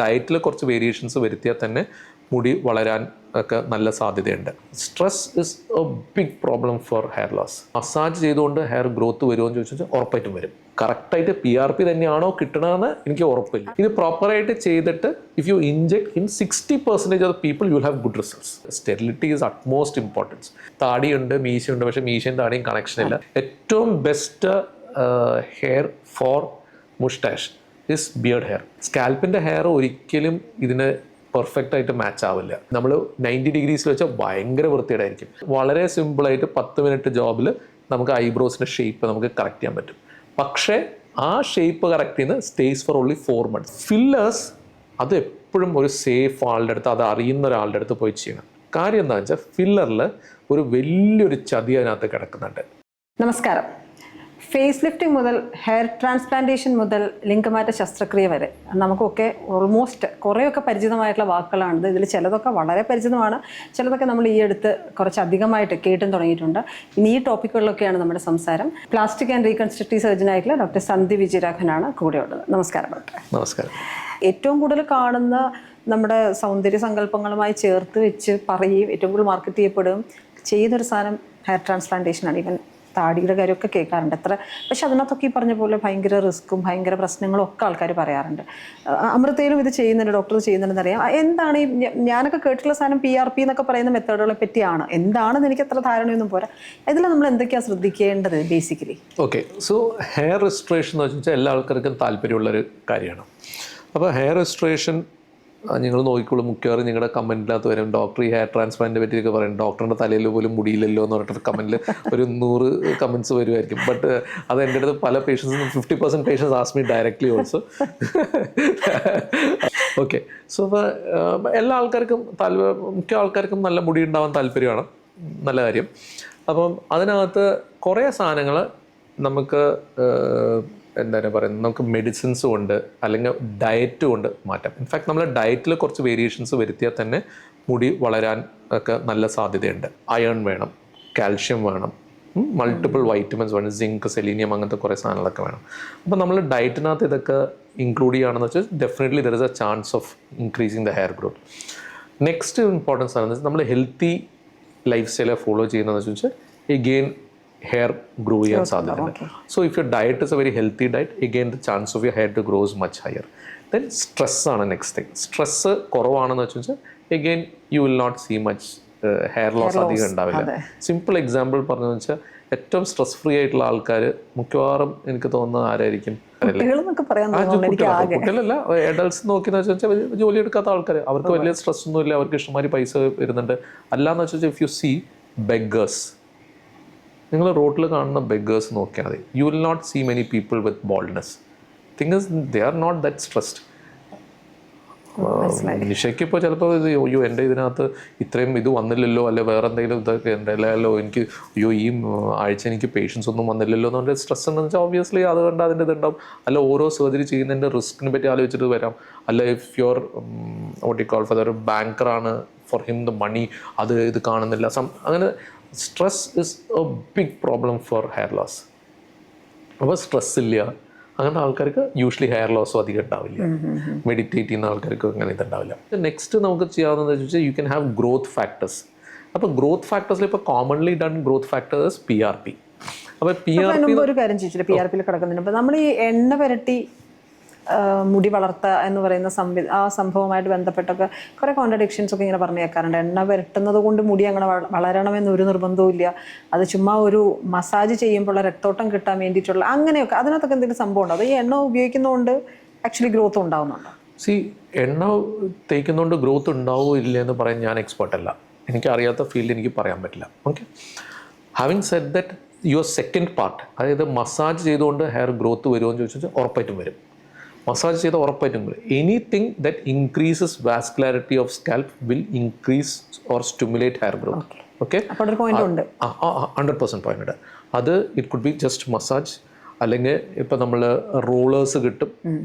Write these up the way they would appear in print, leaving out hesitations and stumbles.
ഡയറ്റിൽ കുറച്ച് വേരിയേഷൻസ് വരുത്തിയാൽ തന്നെ മുടി വളരാൻ ഒക്കെ നല്ല സാധ്യതയുണ്ട്. Stress is a big problem for hair loss. Massage ചെയ്തുകൊണ്ട് ഹെയർ ഗ്രോത്ത് വരുമോ എന്ന് ചോദിച്ചാൽ ഉറപ്പായിട്ടും വരും. കറക്റ്റായിട്ട് PRP തന്നെയാണോ കിട്ടണമെന്ന് എനിക്ക് ഉറപ്പില്ല. ഇത് പ്രോപ്പറായിട്ട് ചെയ്തിട്ട് if you inject in 60% of people you have good results. Sterility is utmost importance. താടിയുണ്ട്, മീശയുണ്ട്, പക്ഷേ മീശയും താടിയും കണക്ഷൻ ഇല്ല. ഏറ്റവും best hair for moustache is beard hair. സ്കാൽപ്പിൻ്റെ ഹെയർ ഒരിക്കലും ഇതിന് പെർഫെക്റ്റ് ആയിട്ട് മാച്ച് ആവില്ല. നമ്മൾ 90 ഡിഗ്രീസിൽ വെച്ചാൽ ഭയങ്കര വൃത്തിയുടായിരിക്കും. വളരെ സിമ്പിളായിട്ട് 10 മിനിറ്റ് ജോബിൽ നമുക്ക് ഐബ്രോസിൻ്റെ ഷേപ്പ് നമുക്ക് കറക്റ്റ് ചെയ്യാൻ പറ്റും. പക്ഷേ ആ ഷേപ്പ് കറക്റ്റ് ചെയ്യുന്ന stays for only 4 months. Fillers അത് എപ്പോഴും ഒരു സേഫ് ആളുടെ അടുത്ത്, അത് അറിയുന്ന ഒരാളുടെ അടുത്ത് പോയി ചെയ്യണം. കാര്യം എന്താണെന്ന് വെച്ചാൽ ഫില്ലറിൽ ഒരു വലിയൊരു ചതി അതിനകത്ത് കിടക്കുന്നുണ്ട്. നമസ്കാരം. ഫേസ് ലിഫ്റ്റിംഗ് മുതൽ ഹെയർ ട്രാൻസ്പ്ലാന്റേഷൻ മുതൽ ലിംഗമാറ്റ ശസ്ത്രക്രിയ വരെ നമുക്കൊക്കെ ഓൾമോസ്റ്റ് കുറേയൊക്കെ പരിചിതമായിട്ടുള്ള വാക്കുകളാണിത്. ഇതിൽ ചിലതൊക്കെ വളരെ പരിചിതമാണ്, ചിലതൊക്കെ നമ്മൾ ഈ അടുത്ത് കുറച്ചധികമായിട്ട് കേട്ടും തുടങ്ങിയിട്ടുണ്ട്. ഇനി ഈ ടോപ്പിക്കുകളിലൊക്കെയാണ് നമ്മുടെ സംസാരം. പ്ലാസ്റ്റിക് ആൻഡ് റീകൺസ്ട്രക്റ്റീവ് സർജൻ ആയിട്ടുള്ള ഡോക്ടർ സന്ദീപ് വിജയരാഘവനാണ് കൂടെയുള്ളത്. നമസ്കാരം ഡോക്ടർ. നമസ്കാരം. ഏറ്റവും കൂടുതൽ കാണുന്ന നമ്മുടെ സൗന്ദര്യ സങ്കല്പങ്ങളുമായി ചേർത്ത് വെച്ച് പറയുകയും ഏറ്റവും കൂടുതൽ മാർക്കറ്റ് ചെയ്യപ്പെടുകയും ചെയ്യുന്നൊരു സാധനം ഹെയർ ട്രാൻസ്പ്ലാന്റേഷനാണ്. ഈവൻ താടിയുടെ കാര്യമൊക്കെ കേൾക്കാറുണ്ട് എത്ര. പക്ഷെ അതിനകത്തൊക്കെ ഈ പറഞ്ഞ പോലെ ഭയങ്കര റിസ്ക്കും ഭയങ്കര പ്രശ്നങ്ങളും ഒക്കെ ആൾക്കാർ പറയാറുണ്ട്. അമൃതയിലും ഇത് ചെയ്യുന്നുണ്ട്, ഡോക്ടർ ചെയ്യുന്നുണ്ടെന്ന് അറിയാം. എന്താണ് ഈ ഞാനൊക്കെ കേട്ടിട്ടുള്ള സാധനം PRP എന്നൊക്കെ പറയുന്ന മെത്തേഡുകളെ പറ്റിയാണ്. എന്താണെന്ന് എനിക്ക് അത്ര ധാരണയൊന്നും പോരാ. ഇതിൽ നമ്മൾ എന്തൊക്കെയാണ് ശ്രദ്ധിക്കേണ്ടത് basically? Okay, so hair restoration എന്ന് വെച്ചാൽ എല്ലാ ആൾക്കാർക്കും താല്പര്യമുള്ളൊരു കാര്യമാണ്. അപ്പോൾ ഹെയർ റെസ്ട്രേഷൻ നിങ്ങൾ നോക്കിക്കോളൂ, മിക്കവാറും നിങ്ങളുടെ കമൻറ്റിനകത്ത് വരും ഡോക്ടർ ഈ ഹെയർ ട്രാൻസ്പ്ലാന്റിനെ പറ്റിയൊക്കെ പറയും. ഡോക്ടറിൻ്റെ തലയിൽ പോലും മുടിയില്ലല്ലോ എന്ന് പറഞ്ഞിട്ട് കമൻറ്റിൽ ഒരു 100 കമൻറ്റ്സ് വരുമായിരിക്കും. ബട്ട് അത് എൻ്റെ അടുത്ത് പല പേഷ്യൻസും 50% patients ask me directly also. Okay, so എല്ലാ ആൾക്കാർക്കും മിക്ക ആൾക്കാർക്കും നല്ല മുടി ഉണ്ടാവാൻ താല്പര്യമാണ്, നല്ല കാര്യം. അപ്പം അതിനകത്ത് കുറേ സാധനങ്ങൾ നമുക്ക് എന്താണ് പറയുന്നത്, നമുക്ക് മെഡിസിൻസ് കൊണ്ട് അല്ലെങ്കിൽ ഡയറ്റ് കൊണ്ട് മാറ്റാം. ഇൻഫാക്ട് നമ്മൾ ഡയറ്റിൽ കുറച്ച് വേരിയേഷൻസ് വരുത്തിയാൽ തന്നെ മുടി വളരാൻ ഒക്കെ നല്ല സാധ്യതയുണ്ട്. അയൺ വേണം, കാൽഷ്യം വേണം, മൾട്ടിപ്പിൾ വൈറ്റമിൻസ് വേണം, സിങ്ക്, സെലീനിയം, അങ്ങനത്തെ കുറേ സാധനങ്ങളൊക്കെ വേണം. അപ്പോൾ നമ്മൾ ഡയറ്റിനകത്ത് ഇതൊക്കെ ഇൻക്ലൂഡ് ചെയ്യുകയാണെന്ന് വെച്ചാൽ definitely there is A chance of increasing the hair growth. Next importance ആണെന്ന് വെച്ചാൽ നമ്മൾ ഹെൽത്തി ലൈഫ് സ്റ്റൈലെ ഫോളോ ചെയ്യുന്നതെന്ന് വെച്ചാൽ എഗെയിൻ hair grow ചെയ്യാൻ സാധ്യതയുണ്ട്. So if your diet is a very healthy diet, again the chance of your hair to grows much higher. Then stress ആണ് next thing. Stress കുറവാണെന്ന് വെച്ചാൽ again you will not see much hair loss അധികം ഉണ്ടാവില്ല. Simple example പറഞ്ഞു വെച്ചാൽ ഏറ്റവും stress free ആയിട്ടുള്ള ആൾക്കാർ മിക്കവാറും എനിക്ക് തോന്നുന്നത് ആരായിരിക്കും? കുട്ടികളല്ല, അഡൾട്ട്സ് നോക്കിയെന്ന് വെച്ചാൽ ജോലി എടുക്കാത്ത ആൾക്കാർ. അവർക്ക് വലിയ സ്ട്രെസ് ഒന്നും ഇല്ല, അവർക്ക് ഇഷ്ടംമാതിരി പൈസ വരുന്നുണ്ട്. അല്ലാന്ന് വെച്ചാൽ ഇഫ് യു സീ ബെഗേഴ്സ്, നിങ്ങൾ റോഡിൽ കാണുന്ന ബെഗേഴ്സ് നോക്കിയാൽ മതി, you will not see many people with baldness. Thing is they are not that stressed. നിഷയ്ക്ക് ഇപ്പോൾ ചിലപ്പോൾ അയ്യോ എൻ്റെ ഇതിനകത്ത് ഇത്രയും ഇത് വന്നില്ലല്ലോ, അല്ലെ വേറെ എന്തെങ്കിലും ഇതൊക്കെ ഉണ്ടല്ലോ, എനിക്ക് അയ്യോ ഈ ആഴ്ച എനിക്ക് പേഷ്യൻസ് ഒന്നും വന്നില്ലല്ലോ എന്ന് പറഞ്ഞാൽ സ്ട്രെസ് ഉണ്ടെന്ന് വെച്ചാൽ ഒബ്വിയസ്ലി അതുകൊണ്ട് അതിൻ്റെ ഇതുണ്ടാവും. അല്ല ഓരോ സർജറി ചെയ്യുന്നതിൻ്റെ റിസ്കിനെ പറ്റി ആലോചിച്ചിട്ട് വരാം. അല്ല if your what you call for ഒരു ബാങ്കറാണ്, ഫോർ ഹിം ദ മണി അത് ഇത് കാണുന്നില്ല, അങ്ങനെ stress is a big problem for hair loss. അപ്പോൾ സ്ട്രെസ് ഇല്ല അങ്ങനത്തെ ആൾക്കാർക്ക് യൂഷ്വലി ഹെയർ ലോസും അധികം ഉണ്ടാവില്ല. മെഡിറ്റേറ്റ് ചെയ്യുന്ന ആൾക്കാർക്ക് അങ്ങനെ ഇതുണ്ടാവില്ല. നെക്സ്റ്റ് നമുക്ക് ചെയ്യാവുന്നതെന്ന് വെച്ചാൽ you can have growth factors. അപ്പോൾ ഗ്രോത്ത് ഫാക്ടേഴ്സിൽ ഇപ്പോൾ commonly done growth factors PRP. അപ്പോൾ ഒരു കാര്യം ചോദിച്ചില്ല, PRP കിടക്കുന്നുണ്ട്. അപ്പോൾ നമ്മൾ ഈ എണ്ണ പുരട്ടി മുടി വളർത്തുക എന്ന് പറയുന്ന ആ സംഭവമായിട്ട് ബന്ധപ്പെട്ടൊക്കെ കുറേ കോൺട്രഡിക്ഷൻസ് ഒക്കെ ഇങ്ങനെ പറഞ്ഞു കേൾക്കാറുണ്ട്. എണ്ണ പുരട്ടുന്നത് കൊണ്ട് മുടി അങ്ങനെ വളരണമെന്ന് ഒരു നിർബന്ധവും ഇല്ല, അത് ചുമ്മാ ഒരു മസാജ് ചെയ്യുമ്പോൾ രക്തോട്ടം കിട്ടാൻ വേണ്ടിയിട്ടുള്ള അങ്ങനെയൊക്കെ. അതിനകത്തൊക്കെ എന്തെങ്കിലും സംഭവം ഉണ്ടോ? അത് ഈ എണ്ണ ഉപയോഗിക്കുന്നതുകൊണ്ട് ആക്ച്വലി ഗ്രോത്ത് ഉണ്ടാവുന്നുണ്ടോ? എണ്ണ തേക്കുന്നതുകൊണ്ട് ഗ്രോത്ത് ഉണ്ടാവോ ഇല്ല എന്ന് പറയാൻ ഞാൻ എക്സ്പെർട്ട് അല്ല, എനിക്ക് അറിയാത്ത ഫീൽഡ് എനിക്ക് പറയാൻ പറ്റില്ല. Okay, having said that your second part, അതായത് മസാജ് ചെയ്തുകൊണ്ട് ഹെയർ ഗ്രോത്ത് വരുമോ എന്ന് ചോദിച്ചാൽ ഉറപ്പായിട്ടും വരും. മസാജ് ചെയ്ത് ഉറപ്പായിട്ടും വരും. Anything that increases vascularity of scalp will increase or stimulate hair growth. Okay, 100% point ഉണ്ട്. അത് it could B just massage, അല്ലെങ്കിൽ ഇപ്പം നമ്മൾ റോളേഴ്സ് കിട്ടും,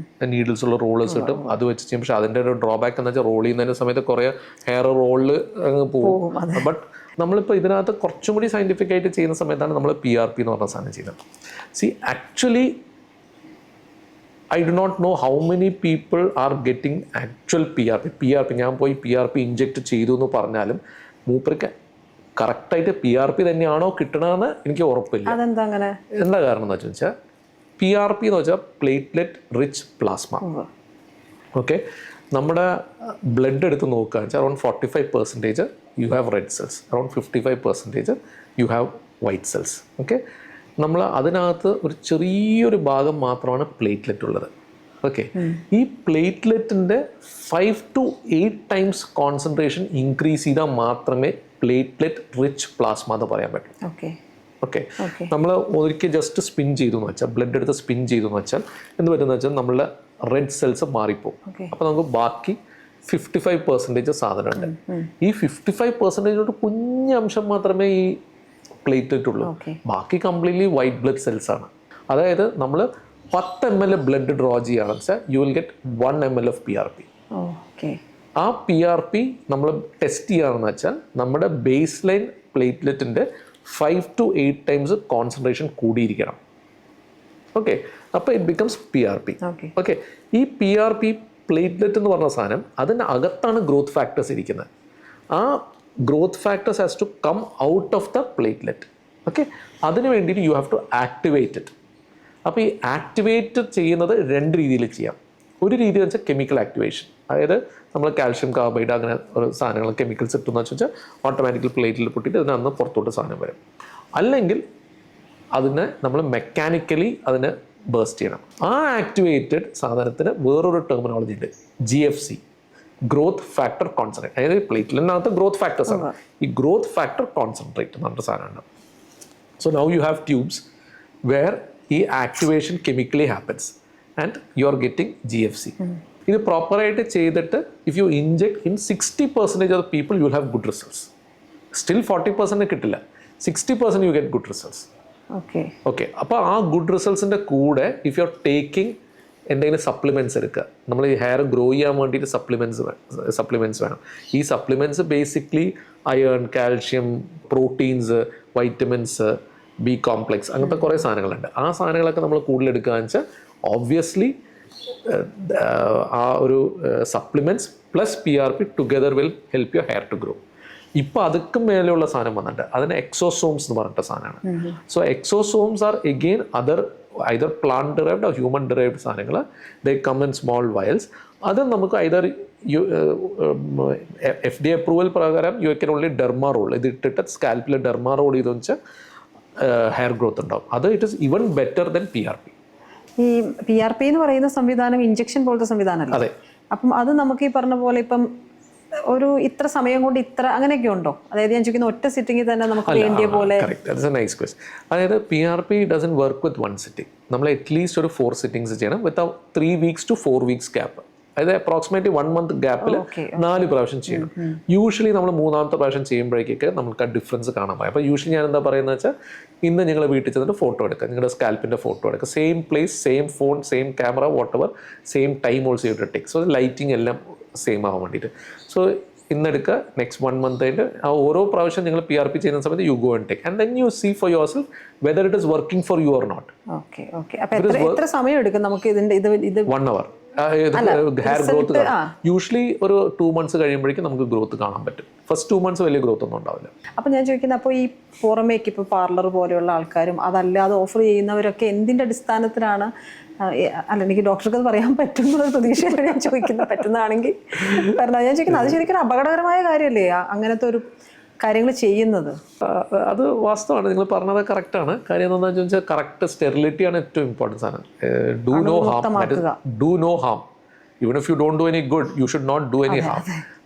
നീഡിൽസ് ഉള്ള റോളേഴ്സ് കിട്ടും, അത് വെച്ച് ചെയ്യും. പക്ഷേ അതിൻ്റെ ഒരു ഡ്രോബാക്ക് എന്ന് വെച്ചാൽ റോൾ ചെയ്യുന്നതിൻ്റെ സമയത്ത് കുറേ ഹെയർ റോളിൽ പോകും. ബട്ട് നമ്മളിപ്പോൾ ഇതിനകത്ത് കുറച്ചും കൂടി സയൻറ്റിഫിക് ആയിട്ട് ചെയ്യുന്ന സമയത്താണ് നമ്മൾ PRP എന്ന് പറഞ്ഞ സാധനം ചെയ്യുന്നത്. Actually I do not know how many people are getting actual PRP ഞാൻ പോയി PRP ഇഞ്ചെക്ട് ചെയ്തു എന്ന് പറഞ്ഞാലും മൂപ്പർക്ക് കറക്റ്റായിട്ട് PRP തന്നെയാണോ കിട്ടണമെന്ന് എനിക്ക് ഉറപ്പില്ല. അതെന്താ അങ്ങനെ? എന്താ കാരണം എന്ന് വെച്ചാൽ PRP എന്ന് വെച്ചാൽ പ്ലേറ്റ്ലെറ്റ് റിച്ച് പ്ലാസ്മ. ഓക്കെ, നമ്മുടെ ബ്ലഡ് എടുത്ത് നോക്കുകയെന്ന് വെച്ചാൽ around 45% you have red cells, around 55% you have white cells. Okay, നമ്മൾ അതിനകത്ത് ഒരു ചെറിയൊരു ഭാഗം മാത്രമാണ് പ്ലേറ്റ്ലെറ്റ് ഉള്ളത്. ഓക്കെ, ഈ പ്ലേറ്റ്ലെറ്റിൻ്റെ 5 to 8 times കോൺസെൻട്രേഷൻ ഇൻക്രീസ് ചെയ്താൽ മാത്രമേ പ്ലേറ്റ്ലെറ്റ് റിച്ച് പ്ലാസ്മ എന്ന് പറയാൻ പറ്റും. ഓക്കെ, നമ്മൾ ഒരിക്കൽ ജസ്റ്റ് സ്പിൻ ചെയ്തു എന്ന് വെച്ചാൽ, ബ്ലഡ് എടുത്ത് സ്പിൻ ചെയ്തു എന്ന് വെച്ചാൽ എന്ത് പറ്റുമെന്ന് വെച്ചാൽ നമ്മളുടെ റെഡ് സെൽസ് മാറിപ്പോകും. അപ്പോൾ നമുക്ക് ബാക്കി 55% സാധനമുണ്ട്. ഈ 55% കുഞ്ഞംശം മാത്രമേ ഈ പ്ലേറ്റ്ലെറ്റ് ഉള്ളൂ. ബാക്കി കംപ്ലീറ്റ്ലി വൈറ്റ് ബ്ലഡ് സെൽസ് ആണ്. അതായത് നമ്മൾ 10 ml ബ്ലഡ് ഡ്രോ ചെയ്യുകയാണെന്ന് വെച്ചാൽ you will get 1 ml of PRP. ആ PRP നമ്മൾ ടെസ്റ്റ് ചെയ്യുകയാണെന്ന് വെച്ചാൽ നമ്മുടെ ബേസ് ലൈൻ പ്ലേറ്റ്ലെറ്റിൻ്റെ 5 to 8 times കോൺസെൻട്രേഷൻ കൂടിയിരിക്കണം. ഓക്കെ, അപ്പോൾ ഇറ്റ് ബിക്കംസ് PRP. ഓക്കെ, ഈ PRP പ്ലേറ്റ്ലെറ്റ് എന്ന് പറഞ്ഞ സാധനം അതിൻ്റെ അകത്താണ് ഗ്രോത്ത് ഫാക്ടേഴ്സ് ഇരിക്കുന്നത്. ആ growth factors has to come out of the platelet. Okay, അതിന് വേണ്ടിയിട്ട് you have to activate it. അപ്പോൾ ഈ ആക്ടിവേറ്റ് ചെയ്യുന്നത് 2 രീതിയിൽ ചെയ്യാം. ഒരു രീതി എന്ന് വെച്ചാൽ കെമിക്കൽ ആക്ടിവേഷൻ, അതായത് നമ്മൾ കാൽഷ്യം കാർബൈഡ് അങ്ങനെ ഒരു സാധനങ്ങൾ കെമിക്കൽസ് ഇട്ടെന്ന് വെച്ചാൽ ഓട്ടോമാറ്റിക്കൽ പ്ലേറ്റിൽ പൊട്ടിയിട്ട് അതിനകത്ത് പുറത്തോട്ട് സാധനം വരും. അല്ലെങ്കിൽ അതിനെ നമ്മൾ മെക്കാനിക്കലി അതിനെ ബേസ്റ്റ് ചെയ്യണം. ആ ആക്ടിവേറ്റഡ് സാധനത്തിന് വേറൊരു ടെർമിനോളജി ഉണ്ട്, GFC, ഗ്രോത്ത് ഫാക്ടർ കോൺസെൻട്രേറ്റ്. അതായത് പ്ലേറ്റ്ലെറ്റിനകത്ത് ഗ്രോത്ത് ഫാക്ടേഴ്സ് ആണ്. ഈ ഗ്രോത്ത് ഫാക്ടർ കോൺസെൻട്രേറ്റ് എന്ന് പറഞ്ഞ സാധനമുണ്ട്. So now you have tubes where ഈ activation chemically happens and you are getting GFC. ഇത് പ്രോപ്പറായിട്ട് ചെയ്തിട്ട് if you inject in 60% of people you will have good results. Still 40% കിട്ടില്ല, 60% you get good results. Okay, അപ്പോൾ ആ good റിസൾട്ട്സിൻ്റെ കൂടെ if you are taking എന്തെങ്കിലും സപ്ലിമെൻറ്റ്സ് എടുക്കുക. നമ്മൾ ഈ ഹെയർ ഗ്രോ ചെയ്യാൻ വേണ്ടിയിട്ട് സപ്ലിമെൻറ്റ്സ് വേണം. ഈ supplements basically iron, calcium, proteins, vitamins, B complex, അങ്ങനത്തെ കുറേ സാധനങ്ങളുണ്ട്. ആ സാധനങ്ങളൊക്കെ നമ്മൾ കൂടുതൽ എടുക്കുകയെന്ന് വെച്ചാൽ ഓബ്വിയസ്ലി ആ ഒരു supplements plus PRP together will help your hair to grow. ഇപ്പോൾ അതുക്കും മേലെയുള്ള സാധനം വന്നിട്ടുണ്ട്, അതിന് എക്സോസോംസ് എന്ന് പറഞ്ഞിട്ട സാധനമാണ്. So exosomes are again either plant derived or human derived സാധനങ്ങൾ. they come in small vials. അത് നമുക്ക് either FDA അപ്രൂവൽ പ്രകാരം you can only derma roll ഇത് ഇട്ടിട്ട് സ്കാൽപ്പിൽ ഡെർമാ റോൾ ചെയ്തെന്ന് വെച്ചാൽ ഹെയർ ഗ്രോത്ത് ഉണ്ടാവും. അത് it is even better than PRP. ഈ PRP എന്ന് പറയുന്ന സംവിധാനം ഇഞ്ചക്ഷൻ പോലത്തെ സംവിധാനമല്ല. അതെ. അപ്പം അത് നമുക്ക് ഈ പറഞ്ഞ പോലെ ഇപ്പം ഒരു ഇത്ര സമയം കൊണ്ട് ഇത്ര അങ്ങനെയൊക്കെ ഉണ്ടോ? അതായത് ഞാൻ ചോദിക്കുന്ന ഒറ്റ സിറ്റിങ്ങിൽ തന്നെ നമുക്ക് വേണ്ടിയ പോലെ. Nice question. അതായത് PRP doesn't work with 1 sitting. നമ്മൾ അറ്റ്ലീസ്റ്റ് ഒരു 4 sittings ചെയ്യണം വിത്ത് 3 weeks to 4 weeks ഗ്യാപ്പ്. അതായത് അപ്രോക്സിമേറ്റ്ലി 1 month ഗ്യാപ്പിൽ 4 പ്രാവശ്യം ചെയ്യണം. യൂഷ്വലി നമ്മൾ 3ാമത്തെ പ്രാവശ്യം ചെയ്യുമ്പോഴേക്കൊക്കെ നമുക്ക് ആ ഡിഫറൻസ് കാണാൻ പറ്റും. അപ്പോൾ യൂഷ്വലി ഞാൻ എന്താ പറയുന്നത് വെച്ചാൽ ഇന്ന് നിങ്ങൾ വീട്ടിൽ ചെന്നിട്ട് ഫോട്ടോ എടുക്കുക, നിങ്ങളുടെ സ്കാൽപ്പിൻ്റെ ഫോട്ടോ എടുക്കുക, same place, same phone, same camera, what ever, same time also you take. So lighting എല്ലാം സെയിം ആവാൻ വേണ്ടിയിട്ട്. സോ ഇന്നെടുക്കുക, നെക്സ്റ്റ് 1 month ആയിട്ട് ആ ഓരോ പ്രാവശ്യം നിങ്ങൾ PRP ചെയ്യുന്ന സമയത്ത് you go and take and then you see for yourself whether it is working for you or not. എത്ര സമയം എടുക്കും നമുക്ക് ഇതിന്റെ ഇത് 1 hour ഹെയർ ഗ്രോത്ത് യൂഷ്വലി ഒരു 2 months കഴിയുമ്പോഴേക്കും നമുക്ക് ഗ്രോത്ത് കാണാൻ പറ്റും. ഫസ്റ്റ് 2 months വലിയ ഗ്രോത്ത് ഒന്നും ഉണ്ടാവില്ല. അപ്പം ഞാൻ ചോദിക്കുന്നത്, അപ്പോൾ ഈ പുറമേക്ക് ഇപ്പോൾ പാർലർ പോലെയുള്ള ആൾക്കാരും അതല്ലാതെ ഓഫർ ചെയ്യുന്നവരൊക്കെ എന്തിൻ്റെ അടിസ്ഥാനത്തിലാണ്? അല്ല, എനിക്ക് ഡോക്ടർക്ക് അത് പറയാൻ പറ്റുന്നൊരു പ്രതീക്ഷയാണ് ഞാൻ ചോദിക്കുന്നത്. പറ്റുന്നതാണെങ്കിൽ പറഞ്ഞാൽ ഞാൻ ചോദിക്കുന്നത്, അത് ശരിക്കും അപകടകരമായ കാര്യമല്ലേ അങ്ങനത്തെ ഒരു കാര്യങ്ങൾ ചെയ്യുന്നത്? അത് വാസ്തവമാണ്, നിങ്ങൾ പറഞ്ഞത് കറക്റ്റാണ്. കാര്യം എന്താണെന്ന് വെച്ചാൽ കറക്റ്റ് സ്റ്റെറിലിറ്റിയാണ് ഏറ്റവും ഇമ്പോർട്ടൻസ് ആണ്. Do no harm. Even if you don't do any good you should not do any harm.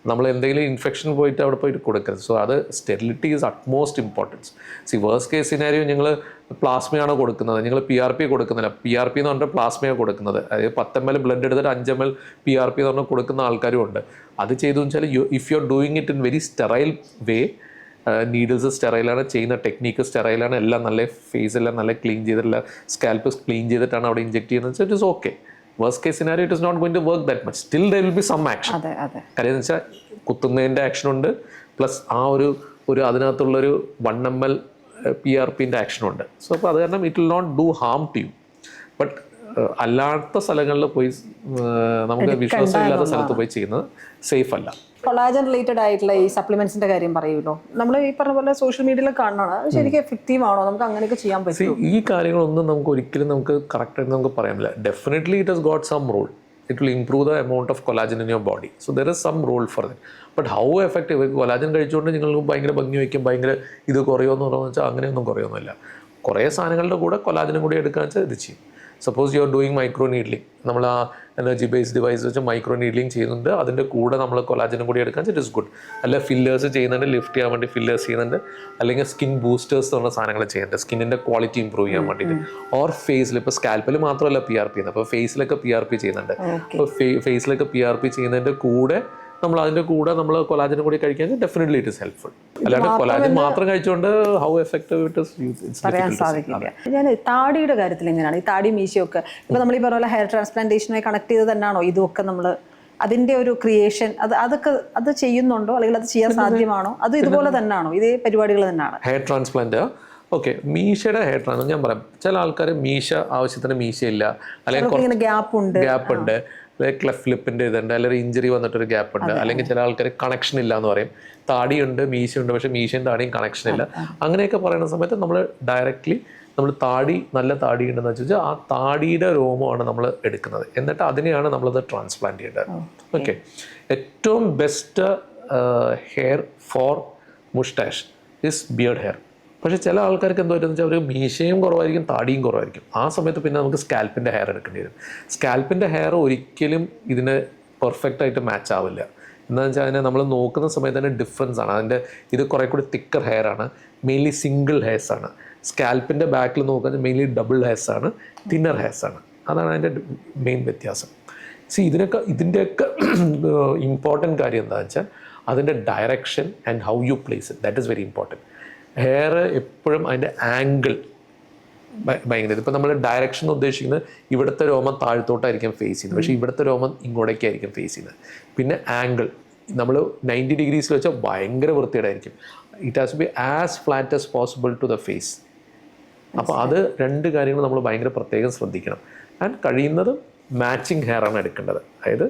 നമ്മൾ എന്തെങ്കിലും ഇൻഫെക്ഷൻ പോയിട്ട് അവിടെ പോയിട്ട് കൊടുക്കരുത്. സോ അത് sterility is utmost importance. Worst case scenario നിങ്ങൾ പ്ലാസ്മയാണ് കൊടുക്കുന്നത്, നിങ്ങൾ PRP കൊടുക്കുന്നില്ല. PRP എന്ന് പറഞ്ഞാൽ പ്ലാസ്മയാണ് കൊടുക്കുന്നത്. അതായത് 10 ml ബ്ലഡ് എടുത്തിട്ട് 5 ml PRP എന്ന് പറഞ്ഞാൽ കൊടുക്കുന്ന ആൾക്കാരും ഉണ്ട്. അത് ചെയ്തു വെച്ചാൽ if you are doing it in very sterile way, needles സ്റ്റെറൈലാണ്, ചെയ്യുന്ന ടെക്നീക്ക് സ്റ്റെറൈലാണ്, എല്ലാം നല്ല ഫേസ് എല്ലാം നല്ല ക്ലീൻ ചെയ്തിട്ടില്ല, സ്കാൽപ്പ് ക്ലീൻ ചെയ്തിട്ടാണ് അവിടെ ഇഞ്ചെക്ട് ചെയ്യുന്നത് വെച്ചാൽ it is okay. Worst case scenario it is not going to work that much. Still there will be some action. കാര്യം എന്ന് വെച്ചാൽ കുത്തുന്നതിൻ്റെ ആക്ഷൻ ഉണ്ട്, പ്ലസ് ആ ഒരു അതിനകത്തുള്ളൊരു 1 ml PRPൻ്റെ ആക്ഷനുണ്ട്. സോ അപ്പോൾ അത് കാരണം it will not do harm to you. But അല്ലാത്ത സ്ഥലങ്ങളിൽ പോയി നമുക്ക് വിശ്വാസമില്ലാത്ത സ്ഥലത്ത് പോയി ചെയ്യുന്നത് സേഫ് അല്ല. കൊളാജൻ റിലേറ്റഡ് ആയിട്ടുള്ള ഈ സപ്ലിമെന്റ്സിന്റെ കാര്യം പറയുമല്ലോ, നമ്മൾ ഈ പറഞ്ഞ പോലെ സോഷ്യൽ മീഡിയയിൽ കാണണം, അത് ശരിക്കും എഫക്റ്റീവ് ആണോ, നമുക്ക് അങ്ങനെയൊക്കെ ചെയ്യാൻ പറ്റും? ഈ കാര്യങ്ങളൊന്നും നമുക്ക് ഒരിക്കലും നമുക്ക് കറക്റ്റായിട്ട് നമുക്ക് പറയാൻ പറ്റില്ല. Definitely it has got some role. It will improve the amount of collagen in your body. So there is some role for that. But how effective, collagen കഴിച്ചുകൊണ്ട് നിങ്ങൾക്ക് ഭയങ്കര ഭംഗി വയ്ക്കും, ഭയങ്കര ഇത് കുറയുമെന്ന് പറയുന്നത് വെച്ചാൽ അങ്ങനെയൊന്നും കുറയൊന്നുമില്ല. കുറേ സാധനങ്ങളുടെ കൂടെ കൊലാജനും കൂടി എടുക്കാന്ന് വെച്ചാൽ ഇത് ചെയ്യും. Suppose you are doing micro needling, നമ്മൾ ആ എനർജി ബേസ്ഡ് ഡിവൈസ് വെച്ച് മൈക്രോ നീഡ്ലിംഗ് ചെയ്യുന്നുണ്ട്, അതിൻ്റെ കൂടെ നമ്മൾ കൊലാജനും കൂടി എടുക്കാൻ വെച്ചാൽ ഇറ്റ് ഇസ് ഗുഡ്. അല്ല ഫില്ലേഴ്സ് ചെയ്യുന്നുണ്ട്, ലിഫ്റ്റ് ചെയ്യാൻ വേണ്ടി ഫില്ലേഴ്സ് ചെയ്യുന്നുണ്ട്, അല്ലെങ്കിൽ സ്കിൻ ബൂസ്റ്റേഴ്സ് എന്ന് പറഞ്ഞ സാധനങ്ങൾ ചെയ്യുന്നുണ്ട്, സ്കിന്നിൻ്റെ ക്വാളിറ്റി ഇമ്പ്രൂവ് ചെയ്യാൻ വേണ്ടിയിട്ട്. ഓർ ഫേസിൽ, ഇപ്പോൾ സ്കാൽപ്പിൽ മാത്രമല്ല PRP ചെയ്യുന്നത്, അപ്പോൾ ഫേസിലൊക്കെ PRP ചെയ്യുന്നുണ്ട്. അപ്പോൾ ഫേസിലൊക്കെ PRP ചെയ്യുന്നതിൻ്റെ കൂടെ നമ്മൾ അതിൻ്റെ കൂടെ നമ്മൾ കൊലാജനും കൂടി കഴിക്കാൻ ഡെഫിനറ്റ്ലി ഇറ്റ് ഇസ് ഹെൽപ്ഫുൾ. അല്ലാണ്ട് കൊലാജൻ മാത്രം കഴിച്ചുകൊണ്ട് ഹൗ എഫക്റ്റീവ് ഇറ്റ് ഇസ് പറയാൻ സാധിക്കില്ല. ഞാൻ താടിയുടെ കാര്യത്തിൽ എങ്ങനെയാണ് ഈ താടി മീശയൊക്കെ ഇപ്പൊ നമ്മൾ ഈ പറഞ്ഞ പോലെ ഹെയർ ട്രാൻസ്പ്ലാന്റേഷനുമായി കണക്ട് ചെയ്ത് തന്നെയാണോ ഇതൊക്കെ? നമ്മൾ അതിന്റെ ഒരു ക്രിയേഷൻ അത് ചെയ്യുന്നുണ്ടോ, അല്ലെങ്കിൽ അത് ചെയ്യാൻ സാധ്യമാണോ, അത് ഇതുപോലെ തന്നെയാണോ, ഇതേ പരിപാടികൾ തന്നെയാണ്? ഹെയർ ട്രാൻസ്പ്ലാന്റ് ഓക്കെ, മീശയുടെ ഹെയർ ട്രാൻസ്പ്ലാന്റ് ഞാൻ പറയാം. ചില ആൾക്കാർ മീശ ആവശ്യത്തിന് മീശയില്ല, അല്ലെങ്കിൽ ഗ്യാപ്പ് ഉണ്ട്, അല്ലെങ്കിൽ ക്ലെഫ് ലിപ്പിൻ്റെ ഇതുണ്ട്, അല്ലെങ്കിൽ ഇഞ്ചറി വന്നിട്ടൊരു ഗ്യാപ്പ് ഉണ്ട്, അല്ലെങ്കിൽ ചില ആൾക്കാർ കണക്ഷൻ ഇല്ല എന്ന് പറയും. താടിയുണ്ട്, മീശയുണ്ട്, പക്ഷേ മീശയും താടിയും കണക്ഷൻ ഇല്ല. അങ്ങനെയൊക്കെ പറയുന്ന സമയത്ത് നമ്മൾ ഡയറക്റ്റ്ലി നമ്മൾ നല്ല താടി ഉണ്ടെന്ന് വെച്ചാൽ ആ താടിയുടെ രോമമാണ് നമ്മൾ എടുക്കുന്നത്, എന്നിട്ട് അതിനെയാണ് നമ്മളത് ട്രാൻസ്പ്ലാന്റ് ചെയ്യേണ്ടത്. ഓക്കെ, ഏറ്റവും best hair for moustache is beard hair. പക്ഷേ ചില ആൾക്കാർക്ക് എന്താ പറ്റുന്നത് വെച്ചാൽ അവർക്ക് മീശയും കുറവായിരിക്കും, താടിയും കുറവായിരിക്കും. ആ സമയത്ത് പിന്നെ നമുക്ക് സ്കാൽപ്പിൻ്റെ ഹെയർ എടുക്കേണ്ടി വരും. സ്കാൽപ്പിൻ്റെ ഹെയർ ഒരിക്കലും ഇതിന് പെർഫെക്റ്റ് ആയിട്ട് മാച്ച് ആവില്ല. എന്താണെന്ന് വെച്ചാൽ അതിനെ നമ്മൾ നോക്കുന്ന സമയത്ത് തന്നെ ഡിഫറൻസ് ആണ്. അതിൻ്റെ ഇത് കുറേ കൂടി തിക്കർ ഹെയർ ആണ്, മെയിൻലി സിംഗിൾ ഹെയർസ് ആണ്. സ്കാൽപ്പിൻ്റെ ബാക്കിൽ നോക്കുന്നത് മെയിൻലി ഡബിൾ ഹെയർസ് ആണ്, തിന്നർ ഹെയർസ് ആണ്. അതാണ് അതിൻ്റെ മെയിൻ വ്യത്യാസം. ഇതിൻ്റെയൊക്കെ ഇമ്പോർട്ടൻറ്റ് കാര്യം എന്താണെന്ന് വെച്ചാൽ അതിൻ്റെ direction and how you place it, that is very important. Hair എപ്പോഴും അതിൻ്റെ ആംഗിൾ ഭയങ്കര, ഇപ്പോൾ നമ്മൾ ഡയറക്ഷൻ ഉദ്ദേശിക്കുന്നത് ഇവിടുത്തെ രോമം താഴ്ത്തോട്ടായിരിക്കും ഫേസ് ചെയ്യുന്നത്, പക്ഷേ ഇവിടുത്തെ രോമം ഇങ്ങോട്ടേക്കായിരിക്കും ഫേസ് ചെയ്യുന്നത്. പിന്നെ ആംഗിൾ നമ്മൾ 90 ഡിഗ്രീസിൽ വെച്ചാൽ ഭയങ്കര വൃത്തിയുടായിരിക്കും. It has to be as flat as possible to the face. അപ്പോൾ അത് രണ്ട് കാര്യങ്ങൾ നമ്മൾ ഭയങ്കര പ്രത്യേകം ശ്രദ്ധിക്കണം. ആൻഡ് കഴിയുന്നതും മാച്ചിങ് ഹെയറാണ് എടുക്കേണ്ടത്. അതായത്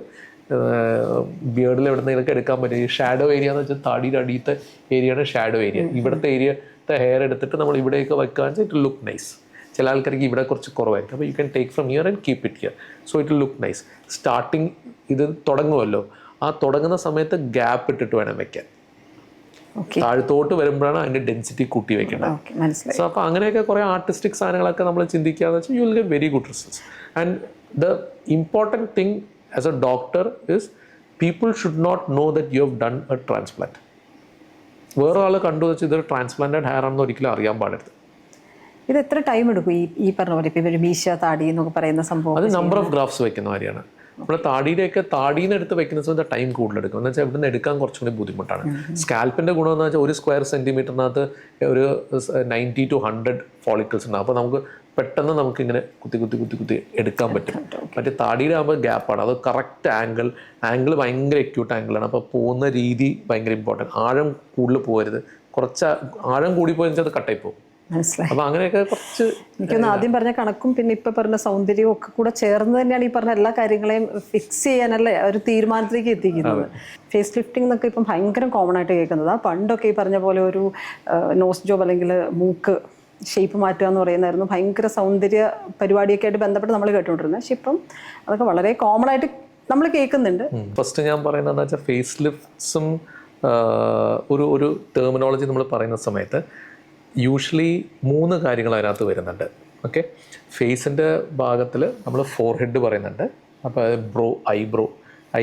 ബിയർഡിൽ എവിടെ നിന്നൊക്കെ എടുക്കാൻ പറ്റും. ഈ ഷാഡോ ഏരിയ എന്ന് വെച്ചാൽ താടിയുടെ അടിയത്തെ ഏരിയയാണ് ഷാഡോ ഏരിയ. ഇവിടുത്തെ ഏരിയത്തെ ഹെയർ എടുത്തിട്ട് നമ്മൾ ഇവിടെയൊക്കെ വെക്കാൻ വെച്ചാൽ ഇറ്റ് ലുക്ക് നൈസ്. ചില ആൾക്കാർക്ക് ഇവിടെ കുറച്ച് കുറവായിരിക്കും, അപ്പോൾ you can take from here and keep it here, so it look nice. Starting ഇത് തുടങ്ങുമല്ലോ, ആ തുടങ്ങുന്ന സമയത്ത് ഗ്യാപ്പ് ഇട്ടിട്ട് വേണം വെക്കാൻ. താഴത്തോട്ട് വരുമ്പോഴാണ് അതിൻ്റെ ഡെൻസിറ്റി കൂട്ടി വെക്കേണ്ടത്. സോ അപ്പോൾ അങ്ങനെയൊക്കെ കുറേ ആർട്ടിസ്റ്റിക് സാധനങ്ങളൊക്കെ നമ്മൾ ചിന്തിക്കുകയെന്ന് വെച്ചാൽ you will get very good results. And the important thing as a doctor is people should not know that you have done a transplant. വേറെ ആൾ കണ്ടു വെച്ച് ഇതൊരു ട്രാൻസ്പ്ലാന്റഡ് ഹെയർ ആണെന്ന് ഒരിക്കലും അറിയാൻ പാടരുത്. ഇത് എത്ര ടൈം എടുക്കും ഈ പറഞ്ഞ പോലെ ഇപ്പോൾ ഒരു മീശ താടി എന്നൊക്കെ പറയുന്ന സംഭവം? അത് നമ്പർ ഓഫ് ഗ്രാഫ്സ് വെക്കുന്ന കാര്യമാണ്. നമ്മുടെ താടിയിൽ നിന്ന് എടുത്ത് വെക്കുന്ന സമയത്ത് ടൈം കൂടുതലെടുക്കും. എന്ന് വെച്ചാൽ ഇവിടെ നിന്ന് എടുക്കാൻ കുറച്ചും കൂടി ബുദ്ധിമുട്ടാണ്. സ്കാൽപ്പിൻ്റെ ഗുണം എന്ന് വെച്ചാൽ ഒരു സ്ക്വയർ സെൻറ്റിമീറ്ററിനകത്ത് ഒരു 90 to 100 ഫോളിക്കിൾസ് ഉണ്ടാകും. അപ്പോൾ നമുക്ക് പെട്ടെന്ന് നമുക്കിങ്ങനെ കുത്തി എടുക്കാൻ പറ്റും. മറ്റേ താടിയുടെ ആകുമ്പോൾ ഗ്യാപ്പാണ്, അത് കറക്റ്റ് ആംഗിൾ ഭയങ്കര അക്യൂട്ട് ആംഗിളാണ്. അപ്പോൾ പോകുന്ന രീതി ഭയങ്കര ഇമ്പോർട്ടൻറ്റ്. ആഴം കൂടുതൽ പോകരുത്, കുറച്ച് ആഴം കൂടി പോയെന്ന് വെച്ചാൽ അത് കട്ടായി പോകും. മനസ്സിലായി. അപ്പോൾ അങ്ങനെയൊക്കെ കുറച്ച് എനിക്കൊന്ന് ആദ്യം പറഞ്ഞ കണക്കും പിന്നെ ഇപ്പം പറഞ്ഞ സൗന്ദര്യവും ഒക്കെ കൂടെ ചേർന്ന് തന്നെയാണ് ഈ പറഞ്ഞ എല്ലാ കാര്യങ്ങളെയും ഫിക്സ് ചെയ്യാനല്ലേ ഒരു തീരുമാനത്തിലേക്ക് എത്തിക്കുന്നത്. ഫേസ് ലിഫ്റ്റിംഗ് എന്നൊക്കെ ഇപ്പം ഭയങ്കര കോമൺ ആയിട്ട് കേൾക്കുന്നത്. പണ്ടൊക്കെ ഈ പറഞ്ഞ പോലെ ഒരു നോസ് ജോബ് അല്ലെങ്കിൽ മൂക്ക് ഷേപ്പ് മാറ്റുക എന്ന് പറയുന്നതായിരുന്നു ഭയങ്കര സൗന്ദര്യ പരിപാടിയൊക്കെ ആയിട്ട് ബന്ധപ്പെട്ട് നമ്മൾ കേട്ടുകൊണ്ടിരുന്നത്. പക്ഷെ ഇപ്പം അതൊക്കെ വളരെ കോമൺ ആയിട്ട് നമ്മൾ കേൾക്കുന്നുണ്ട്. ഫസ്റ്റ് ഞാൻ പറയുന്നത് വെച്ചാൽ ഫേസ് ലിഫ്റ്റ്സും ഒരു ടെർമിനോളജി നമ്മൾ പറയുന്ന സമയത്ത് യൂഷ്വലി 3 കാര്യങ്ങൾ അതിനകത്ത് വരുന്നുണ്ട്. ഓക്കെ, ഫേസിൻ്റെ ഭാഗത്തിൽ നമ്മൾ ഫോർഹെഡ് പറയുന്നുണ്ട്. അപ്പോൾ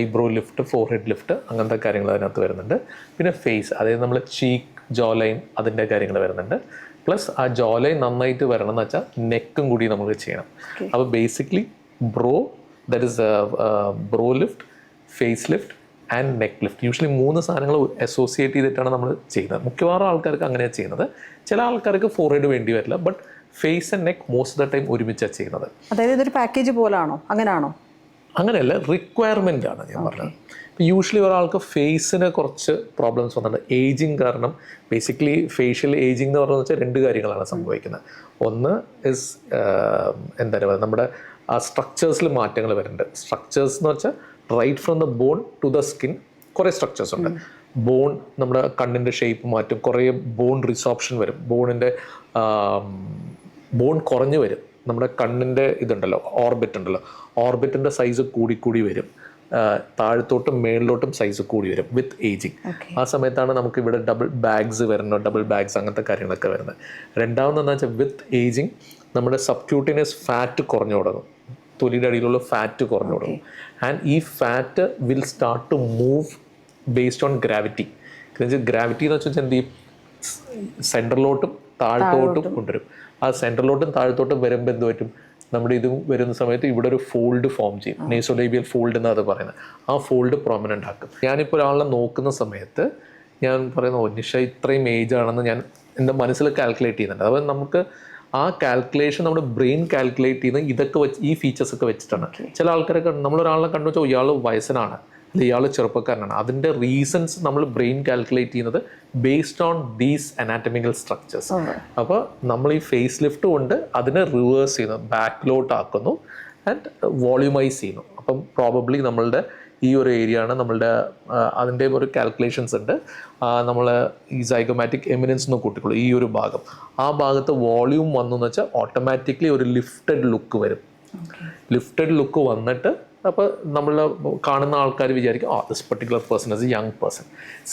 ഐബ്രോ ലിഫ്റ്റ്, ഫോർഹെഡ് ലിഫ്റ്റ്, അങ്ങനത്തെ കാര്യങ്ങൾ അതിനകത്ത് വരുന്നുണ്ട്. പിന്നെ ഫേസ്, അതായത് നമ്മൾ ചീക്ക്, ജോ ലൈൻ, അതിൻ്റെ കാര്യങ്ങൾ വരുന്നുണ്ട്. പ്ലസ് ആ ജോ ലൈൻ നന്നായിട്ട് വരണം എന്ന് വെച്ചാൽ നെക്കും കൂടി നമ്മൾ ചെയ്യണം. അപ്പോൾ basically that is brow lift, face lift and neck lift. Usually 3 സാധനങ്ങൾ അസോസിയേറ്റ് ചെയ്തിട്ടാണ് നമ്മൾ ചെയ്യുന്നത്. മിക്കവാറും ആൾക്കാർക്ക് അങ്ങനെയാണ് ചെയ്യുന്നത്. ചില ആൾക്കാർക്ക് ഫോർഹെഡ് വേണ്ടി വരില്ല, but face and neck most of the time ഒരുമിച്ചാണ് ചെയ്യുന്നത്. അതായത് ഇതൊരു പാക്കേജ് പോലാണോ? അങ്ങനെയാണോ? അങ്ങനെയല്ല, റിക്വയർമെൻ്റ് ആണ് ഞാൻ പറഞ്ഞത്. ഇപ്പോൾ യൂഷ്വലി ഒരാൾക്ക് ഫേസിന് കുറച്ച് പ്രോബ്ലംസ് വന്നിട്ടുണ്ട് ഏജിങ് കാരണം. ബേസിക്കലി ഫേഷ്യൽ ഏജിങ് എന്ന് പറഞ്ഞാൽ 2 കാര്യങ്ങളാണ് സംഭവിക്കുന്നത്. ഒന്ന് ഇസ് എന്താ പറയുക, നമ്മുടെ ആ സ്ട്രക്ചേഴ്സിൽ മാറ്റങ്ങൾ വരുന്നുണ്ട്. സ്ട്രക്ചേഴ്സ് എന്ന് വെച്ചാൽ right from the bone to the skin കുറേ സ്ട്രക്ചേഴ്സ് ഉണ്ട്. ബോൺ നമ്മുടെ കണ്ണിൻ്റെ ഷേപ്പ് മാറ്റും, കുറേ ബോൺ റിസോപ്ഷൻ വരും, ബോൺ കുറഞ്ഞു വരും. നമ്മുടെ കണ്ണിൻ്റെ ഇതുണ്ടല്ലോ, ഓർബിറ്റ് ഉണ്ടല്ലോ, ഓർബിറ്റിൻ്റെ സൈസ് കൂടി വരും, താഴത്തോട്ടും മേളിലോട്ടും സൈസ് കൂടി വരും വിത്ത് ഏജിങ്. ആ സമയത്താണ് നമുക്ക് ഇവിടെ ഡബിൾ ബാഗ്സ് അങ്ങനത്തെ കാര്യങ്ങളൊക്കെ വരുന്നത്. രണ്ടാമതെന്ന് വെച്ചാൽ വിത്ത് ഏജിങ് നമ്മുടെ സബ്ക്യൂട്ടീനിയസ് ഫാറ്റ് കുറഞ്ഞു തുടങ്ങും, തൊലിയുടെ അടിയിലുള്ള ഫാറ്റ് കുറഞ്ഞു തുടങ്ങും. ആൻഡ് ഈ fat will start to move based on gravity. Gravity എന്ന് വെച്ചാൽ എന്ത് ചെയ്യും, സെൻട്രലോട്ടും താഴത്തോട്ടും കൊണ്ടുവരും. ആ സെൻട്രലോട്ടും താഴത്തോട്ടും വരുമ്പോൾ എന്ത് പറ്റും, നമ്മുടെ ഇത് വരുന്ന സമയത്ത് ഇവിടെ ഒരു ഫോൾഡ് ഫോം ചെയ്യും, നേസോലേബിയൽ ഫോൾഡ് എന്നാണ് അത് പറയുന്നത്. ആ ഫോൾഡ് പ്രൊമനൻ്റ് ആക്കും. ഞാനിപ്പോൾ ഒരാളെ നോക്കുന്ന സമയത്ത് ഞാൻ പറയുന്ന നിഷ ഇത്രയും ഏജ് ആണെന്ന് ഞാൻ എൻ്റെ മനസ്സിൽ കാൽക്കുലേറ്റ് ചെയ്യുന്നുണ്ട്. അതുപോലെ നമുക്ക് ആ കാൽക്കുലേഷൻ നമ്മുടെ ബ്രെയിൻ കാൽക്കുലേറ്റ് ചെയ്യുന്നത് ഇതൊക്കെ വെച്ച്, ഈ ഫീച്ചേഴ്സ് ഒക്കെ വെച്ചിട്ടാണ്. ചില ആൾക്കാരൊക്കെ നമ്മളൊരാളെ കണ്ടു വെച്ചാൽ ഇയാൾ വയസ്സനാണ് അല്ലെങ്കിൽ ഇയാൾ ചെറുപ്പക്കാരനാണ്. അതിൻ്റെ റീസൺസ് നമ്മൾ ബ്രെയിൻ കാൽക്കുലേറ്റ് ചെയ്യുന്നത് based on these anatomical structures. അപ്പോൾ നമ്മൾ ഈ ഫേസ് ലിഫ്റ്റ് കൊണ്ട് അതിനെ റിവേഴ്സ് ചെയ്യുന്നു, ബാക്കിലോട്ട് ആക്കുന്നു ആൻഡ് വോള്യൂമൈസ് ചെയ്യുന്നു. അപ്പം പ്രോബബ്ലി നമ്മളുടെ ഈ ഒരു ഏരിയ ആണ് നമ്മളുടെ, അതിൻ്റെ ഒരു കാൽക്കുലേഷൻസ് ഉണ്ട്. നമ്മൾ ഈ സൈഗോമാറ്റിക് എമിനൻസ് എന്ന് കൂട്ടിക്കൊള്ളു ഈ ഒരു ഭാഗം, ആ ഭാഗത്ത് വോള്യൂം വന്നു എന്ന് വെച്ചാൽ ഓട്ടോമാറ്റിക്കലി ഒരു ലിഫ്റ്റഡ് ലുക്ക് വരും. ലിഫ്റ്റഡ് ലുക്ക് വന്നിട്ട് അപ്പോൾ നമ്മൾ കാണുന്ന ആൾക്കാർ വിചാരിക്കും this particular person is A young person.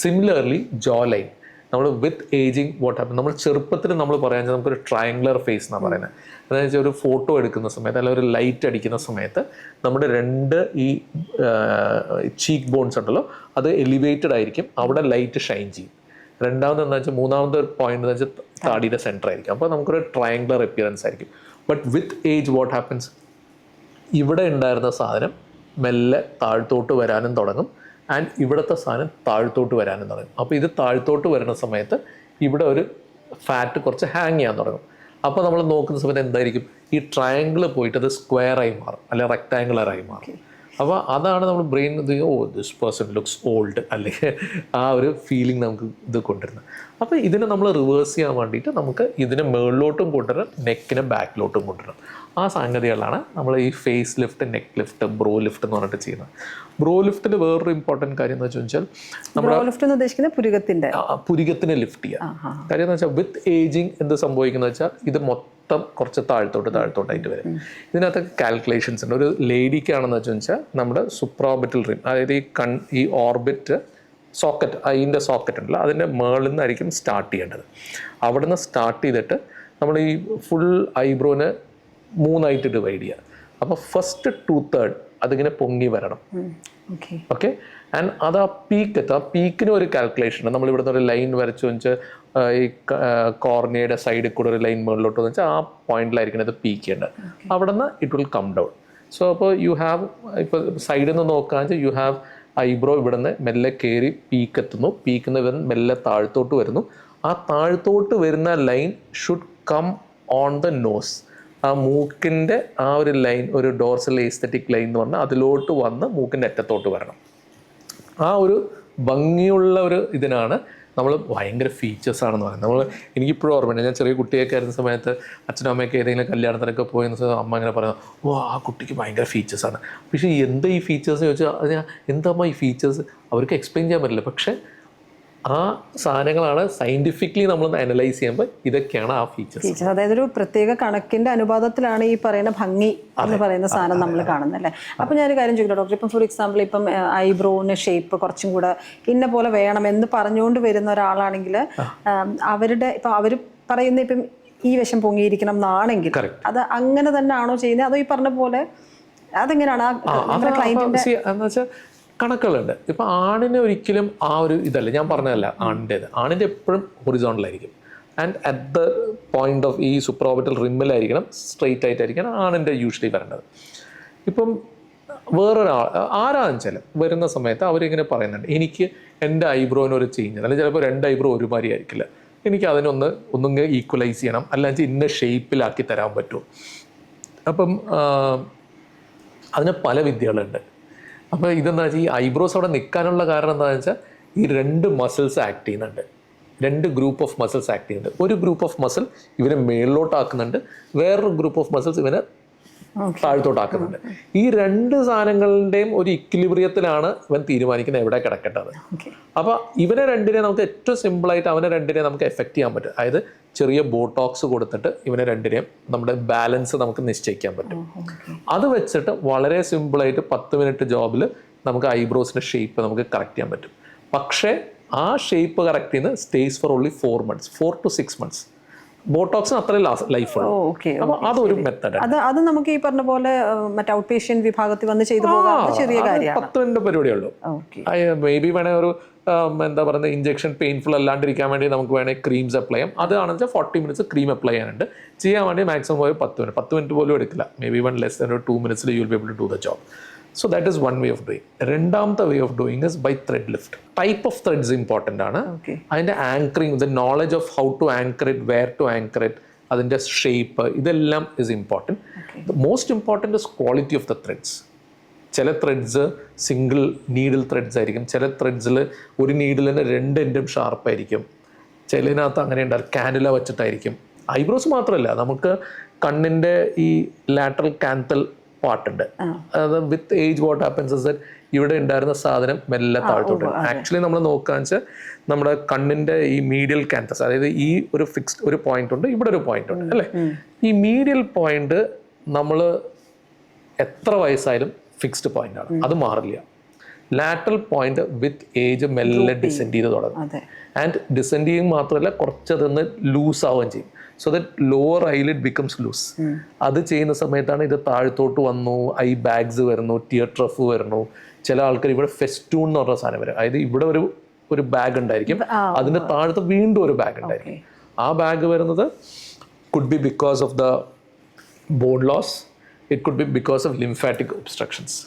Similarly Joe line നമ്മൾ വിത്ത് ഏജിങ് വാട്ട് ഹാപ്പൻ, നമ്മൾ ചെറുപ്പത്തിൽ നമ്മൾ പറയാൻ നമുക്കൊരു ട്രയാങ്കുലർ ഫേസ് എന്നാണ് പറയുന്നത്. അതായത് വെച്ചാൽ ഒരു ഫോട്ടോ എടുക്കുന്ന സമയത്ത് അല്ലെങ്കിൽ ഒരു ലൈറ്റ് അടിക്കുന്ന സമയത്ത് നമ്മുടെ രണ്ട് ഈ ചീക്ക് ബോൺസ് ഉണ്ടല്ലോ അത് എലിവേറ്റഡ് ആയിരിക്കും, അവിടെ ലൈറ്റ് ഷൈൻ ചെയ്യും. രണ്ടാമത് എന്താ വെച്ചാൽ മൂന്നാമത്തെ പോയിന്റ് എന്ന് വെച്ചാൽ താടിയുടെ സെൻറ്റർ ആയിരിക്കും. അപ്പോൾ നമുക്കൊരു ട്രയാങ്കുലർ അപ്പിയറൻസ് ആയിരിക്കും. But with age what happens, ഇവിടെ ഉണ്ടായിരുന്ന സാധനം മെല്ലെ താഴ്ത്തോട്ട് വരാനും തുടങ്ങും ആൻഡ് ഇവിടുത്തെ സാധനം താഴ്ത്തോട്ട് വരാനും തുടങ്ങും. അപ്പോൾ ഇത് താഴ്ത്തോട്ട് വരുന്ന സമയത്ത് ഇവിടെ ഒരു ഫാറ്റ് കുറച്ച് ഹാങ് ചെയ്യാൻ തുടങ്ങും. അപ്പോൾ നമ്മൾ നോക്കുന്ന സമയത്ത് എന്തായിരിക്കും, ഈ ട്രയാങ്കിൾ പോയിട്ട് അത് സ്ക്വയറായി മാറും അല്ലെങ്കിൽ റെക്ടാങ്കുലറായി മാറും. അപ്പോൾ അതാണ് നമ്മൾ brain this person looks old അല്ലെങ്കിൽ ആ ഒരു ഫീലിംഗ് നമുക്ക് ഇത് കൊണ്ടുവരുന്നത്. അപ്പോൾ ഇതിനെ നമ്മൾ റിവേഴ്സ് ചെയ്യാൻ വേണ്ടിയിട്ട് നമുക്ക് ഇതിനെ മുകളിലോട്ടും കൊണ്ടുവരണം, നെക്കിനെ ബാക്കിലോട്ടും കൊണ്ടുവരണം. ആ സംഗതികളാണ് നമ്മൾ ഈ face lift, neck lift, brow lift എന്ന് പറഞ്ഞിട്ട് ചെയ്യുന്നത്. ബ്രോ ലിഫ്റ്റിൽ വേറൊരു ഇമ്പോർട്ടൻറ്റ് കാര്യം എന്ന് വെച്ചാൽ പുരികത്തിനെ ലിഫ്റ്റ് ചെയ്യുക. കാര്യം എന്ന് വെച്ചാൽ വിത്ത് ഏജിങ് എന്ത് സംഭവിക്കുന്നത് വെച്ചാൽ ഇത് മൊത്തം കുറച്ച് താഴ്ത്തോട്ടായിട്ട് വരും. ഇതിനകത്തൊക്കെ കാൽക്കുലേഷൻസ് ഉണ്ട്. ഒരു ലേഡിക്കാണെന്ന് വെച്ചാൽ നമ്മുടെ സുപ്രോബിറ്റൽ റിം, അതായത് ഈ ഓർബിറ്റ് സോക്കറ്റ്, അതിൻ്റെ സോക്കറ്റ് ഉണ്ടല്ലോ അതിൻ്റെ മേളിൽ നിന്നായിരിക്കും സ്റ്റാർട്ട് ചെയ്യേണ്ടത്. അവിടെ നിന്ന് സ്റ്റാർട്ട് ചെയ്തിട്ട് നമ്മൾ ഈ ഫുൾ ഐബ്രോനെ 3 ആയിട്ട് ഡിവൈഡ് ചെയ്യുക. അപ്പോൾ ഫസ്റ്റ് 2/3 അതിങ്ങനെ പൊങ്ങി വരണം. ഓക്കെ, ആൻഡ് അത് ആ പീക്ക്, ആ പീക്കിന് ഒരു കാൽക്കുലേഷൻ ഉണ്ട്. നമ്മൾ ഇവിടുന്ന് ഒരു ലൈൻ വരച്ചു വെച്ചാൽ ഈ കോർണിയയുടെ സൈഡിൽ കൂടെ ഒരു ലൈൻ മുകളിലോട്ട് വെച്ചാൽ ആ പോയിന്റിലായിരിക്കും ഇത് പീക്ക് ചെയ്യേണ്ടത്. അവിടെ നിന്ന് it will come down. So അപ്പോൾ യു ഹാവ്, ഇപ്പോൾ സൈഡിൽ നിന്ന് നോക്കുകയാണെന്ന് വെച്ചാൽ യു ഹാവ് ഐബ്രോ ഇവിടെ നിന്ന് മെല്ലെ കയറി പീക്ക് എത്തുന്നു, പീക്കിൽ നിന്ന് മെല്ലെ താഴ്ത്തോട്ട് വരുന്നു. ആ താഴ്ത്തോട്ട് വരുന്ന line should come on the nose. ആ മൂക്കിൻ്റെ ആ ഒരു ലൈൻ, ഒരു ഡോർസൽ എസ്തെറ്റിക് ലൈൻ എന്ന് പറഞ്ഞാൽ അതിലോട്ട് വന്ന് മൂക്കിൻ്റെ അറ്റത്തോട്ട് വരണം. ആ ഒരു ഭംഗിയുള്ള ഒരു ഇതിനാണ് നമ്മൾ ഭയങ്കര ഫീച്ചേഴ്സാണെന്ന് പറയുന്നത്. എനിക്കിപ്പോഴും ഓർമ്മയുണ്ട്, ഞാൻ ചെറിയ കുട്ടിയൊക്കെ ആയിരുന്ന സമയത്ത് അച്ഛനും അമ്മയൊക്കെ ഏതെങ്കിലും കല്യാണത്തിനൊക്കെ പോയെന്ന് വെച്ചാൽ അമ്മ ഇങ്ങനെ പറയുന്നത് ആ കുട്ടിക്ക് ഭയങ്കര ഫീച്ചേഴ്സാണ്. പക്ഷേ എന്താ ഈ ഫീച്ചേഴ്സ് ചോദിച്ചാൽ അത് എന്താ ഈ ഫീച്ചേഴ്സ് അവർക്ക് എക്സ്പ്ലെയിൻ ചെയ്യാൻ പറ്റില്ല. പക്ഷേ ആ സാധനങ്ങളാണ് സയൻറ്റിഫിക്കലി നമ്മളൊന്ന് അനലൈസ് ചെയ്യുമ്പോൾ ഇതൊക്കെയാണ് ആ ഫീച്ചേഴ്സ്. അതായത് ഒരു പ്രത്യേക കണക്കിന്റെ അനുപാതത്തിലാണ് ഈ പറയുന്ന ഭംഗി എന്ന് പറയുന്ന സാധനം നമ്മൾ കാണുന്നത് അല്ലേ. അപ്പം ഞാനൊരു കാര്യം ചോദിക്കട്ടെ ഡോക്ടർ, ഇപ്പം ഫോർ എക്സാമ്പിൾ ഇപ്പം ഐബ്രോന് ഷേപ്പ് കുറച്ചും കൂടെ ഇന്ന പോലെ വേണം എന്ന് പറഞ്ഞുകൊണ്ട് വരുന്ന ഒരാളാണെങ്കിൽ അവരുടെ ഇപ്പം അവർ പറയുന്ന ഇപ്പം ഈ വശം പൊങ്ങിയിരിക്കണം എന്നാണെങ്കിൽ അത് അങ്ങനെ തന്നെ ആണോ ചെയ്യുന്നത്, അതോ ഈ പറഞ്ഞ പോലെ അതെങ്ങനെയാണ് ക്ലയന്റിന്റെ കണക്കുകളുണ്ട്. ഇപ്പം ആണിന് ഒരിക്കലും ആ ഒരു ഇതല്ല, ഞാൻ പറഞ്ഞതല്ല ആണിൻ്റെ എപ്പോഴും ഹൊറിസോണ്ടലായിരിക്കും and at the point of ഈ സുപ്രോബിറ്റൽ റിമ്മിലായിരിക്കണം, സ്ട്രെയിറ്റ് ആയിട്ടായിരിക്കണം ആണിൻ്റെ യൂഷ്വലി വരേണ്ടത്. ഇപ്പം വേറൊരാൾ ആരാണെന്ന് വെച്ചാൽ വരുന്ന സമയത്ത് അവരിങ്ങനെ പറയുന്നുണ്ട്, എനിക്ക് എൻ്റെ ഐബ്രോന് ഒരു ചേഞ്ച്, അല്ലെങ്കിൽ ചിലപ്പോൾ 2 ഐബ്രോ ഒരുമാതിരി ആയിരിക്കില്ല, എനിക്ക് ഒന്നും ഈക്വലൈസ് ചെയ്യണം, അല്ലെങ്കിൽ ഇന്ന ഷേപ്പിലാക്കി തരാൻ പറ്റുമോ. അപ്പം അതിന് പല വിദ്യകളുണ്ട്. അപ്പോൾ ഇതെന്താ വെച്ചാൽ ഈ ഐബ്രോസ് അവിടെ നിൽക്കാനുള്ള കാരണം എന്താണെന്ന് വെച്ചാൽ ഈ 2 മസിൽസ് ആക്ട് ചെയ്യുന്നുണ്ട്, 2 ഗ്രൂപ്പ് ഓഫ് മസിൽസ് ആക്ട് ചെയ്യുന്നുണ്ട്. ഒരു ഗ്രൂപ്പ് ഓഫ് മസിൽ ഇവനെ മേളിലോട്ടാക്കുന്നുണ്ട്, വേറൊരു ഗ്രൂപ്പ് ഓഫ് മസിൽസ് ഇവനെ താഴ്ത്തോട്ടാക്കുന്നുണ്ട്. ഈ രണ്ട് സാധനങ്ങളുടെയും ഒരു ഇക്വിലിബ്രിയത്തിലാണ് ഇവൻ തീരുമാനിക്കുന്നത് എവിടെ കിടക്കേണ്ടത്. അപ്പോൾ ഇവനെ രണ്ടിനെ നമുക്ക് ഏറ്റവും സിമ്പിളായിട്ട് അവനെ രണ്ടിനെ നമുക്ക് എഫക്റ്റ് ചെയ്യാൻ പറ്റും. അതായത് ചെറിയ ബോട്ടോക്സ് കൊടുത്തിട്ട് ഇവനെ രണ്ടിനെയും നമ്മുടെ ബാലൻസ് നമുക്ക് നിശ്ചയിക്കാൻ പറ്റും. അത് വെച്ചിട്ട് വളരെ സിമ്പിളായിട്ട് 10 മിനിറ്റ് ജോബിൽ നമുക്ക് ഐബ്രോസിൻ്റെ ഷേപ്പ് നമുക്ക് കറക്റ്റ് ചെയ്യാൻ പറ്റും. പക്ഷേ ആ ഷേപ്പ് കറക്റ്റ് ചെയ്യുന്നത് stays for only 4 months, 4 to 6 months. ബോട്ടോക്സിന് അത്ര ലൈഫ് ഉള്ളൂ. അപ്പോൾ അതൊരു മെത്തഡ്. അത് നമുക്ക് ഈ പറഞ്ഞ പോലെ മറ്റേ ഔട്ട് പേഷ്യന്റ് വിഭാഗത്തിൽ വന്ന് ചെയ്തു പോകാൻ ചെറിയ കാര്യമാണ്. 10 മിനിറ്റ് പരിപാടിയേ ഉള്ളൂ. മേ ബി വേണേൽ ഒരു എന്താ പറയുന്നത് ഇഞ്ചക്ഷൻ പെയിൻഫുൾ അല്ലാണ്ടിരിക്കാൻ വേണ്ടി നമുക്ക് വേണമെങ്കിൽ ക്രീംസ് അപ്ലൈ ചെയ്യാം. അതാണെന്ന് വെച്ചാൽ 40 minutes ക്രീം അപ്ലൈ ചെയ്യാനുണ്ട്. ചെയ്യാൻ വേണ്ടി മാക്സിമം പോയി 10 മിനിറ്റ് പോലും എടുക്കില്ല. May be 2 minutes you will be able to do the job. So that is one way of doing. രണ്ടാമത്തെ way of doing is by thread lift. Type of threads important ആണ്. അതിൻ്റെ anchoring, the knowledge of how to anchor it, where to anchor it, അതിൻ്റെ shape, ഇതെല്ലാം is important. The most important is quality of the threads. ചില threads single needle threads ആയിരിക്കും. ചില ത്രെഡ്സിൽ ഒരു നീഡിലിന് 2 എൻഡും ഷാർപ്പായിരിക്കും. ചിലതിനകത്ത് അങ്ങനെ ഉണ്ടാവും കാനുല വെച്ചിട്ടായിരിക്കും. ഐബ്രോസ് മാത്രമല്ല, നമുക്ക് കണ്ണിൻ്റെ ഈ ലാറ്ററൽ കാന്തൽ പാർട്ടുണ്ട്. അത് വിത്ത് age what happens is that ഇവിടെ ഉണ്ടായിരുന്ന സാധനം മെല്ലെ താഴ്ത്തോട്ട്. ആക്ച്വലി നമ്മൾ നോക്കുകയെന്ന് വെച്ചാൽ നമ്മുടെ കണ്ണിൻ്റെ ഈ മീഡിയൽ കാന്തസ്, അതായത് ഈ ഒരു ഫിക്സ്ഡ് ഒരു പോയിന്റ് ഉണ്ട്, ഇവിടെ ഒരു പോയിന്റ് ഉണ്ട് അല്ലേ. ഈ മീഡിയൽ പോയിന്റ് നമ്മൾ എത്ര വയസ്സായാലും ഫിക്സ്ഡ് പോയിന്റ് ആണ്, അത് മാറില്ല. ലാറ്ററൽ പോയിന്റ് വിത്ത് ഏജ് മെല്ലെ ഡിസെൻഡ് ചെയ്ത് തുടങ്ങും. ആൻഡ് ഡിസെൻഡ് ചെയ്യും മാത്രമല്ല കുറച്ചതൊന്ന് ലൂസ് ആവുകയും ചെയ്യും. So that lower eyelid becomes loose. അത് ചെയ്യുന്ന സമയത്താണ് ഇത് താഴ്ത്തോട്ട് വന്നു, ഐ ബാഗ്സ് വരുന്നു, ടിയർ ട്രഫ് വരുന്നു. ചില ആൾക്കാർ ഇവിടെ ഫെസ്റ്റൂൺ എന്ന് പറഞ്ഞ സാധനം വരും. അതായത് ഇവിടെ ഒരു ബാഗ് ഉണ്ടായിരിക്കും, അതിൻ്റെ താഴത്ത് വീണ്ടും ഒരു ബാഗ് ഉണ്ടായിരിക്കും. ആ ബാഗ് വരുന്നത് could be because of the bone loss, it could be because of lymphatic obstructions.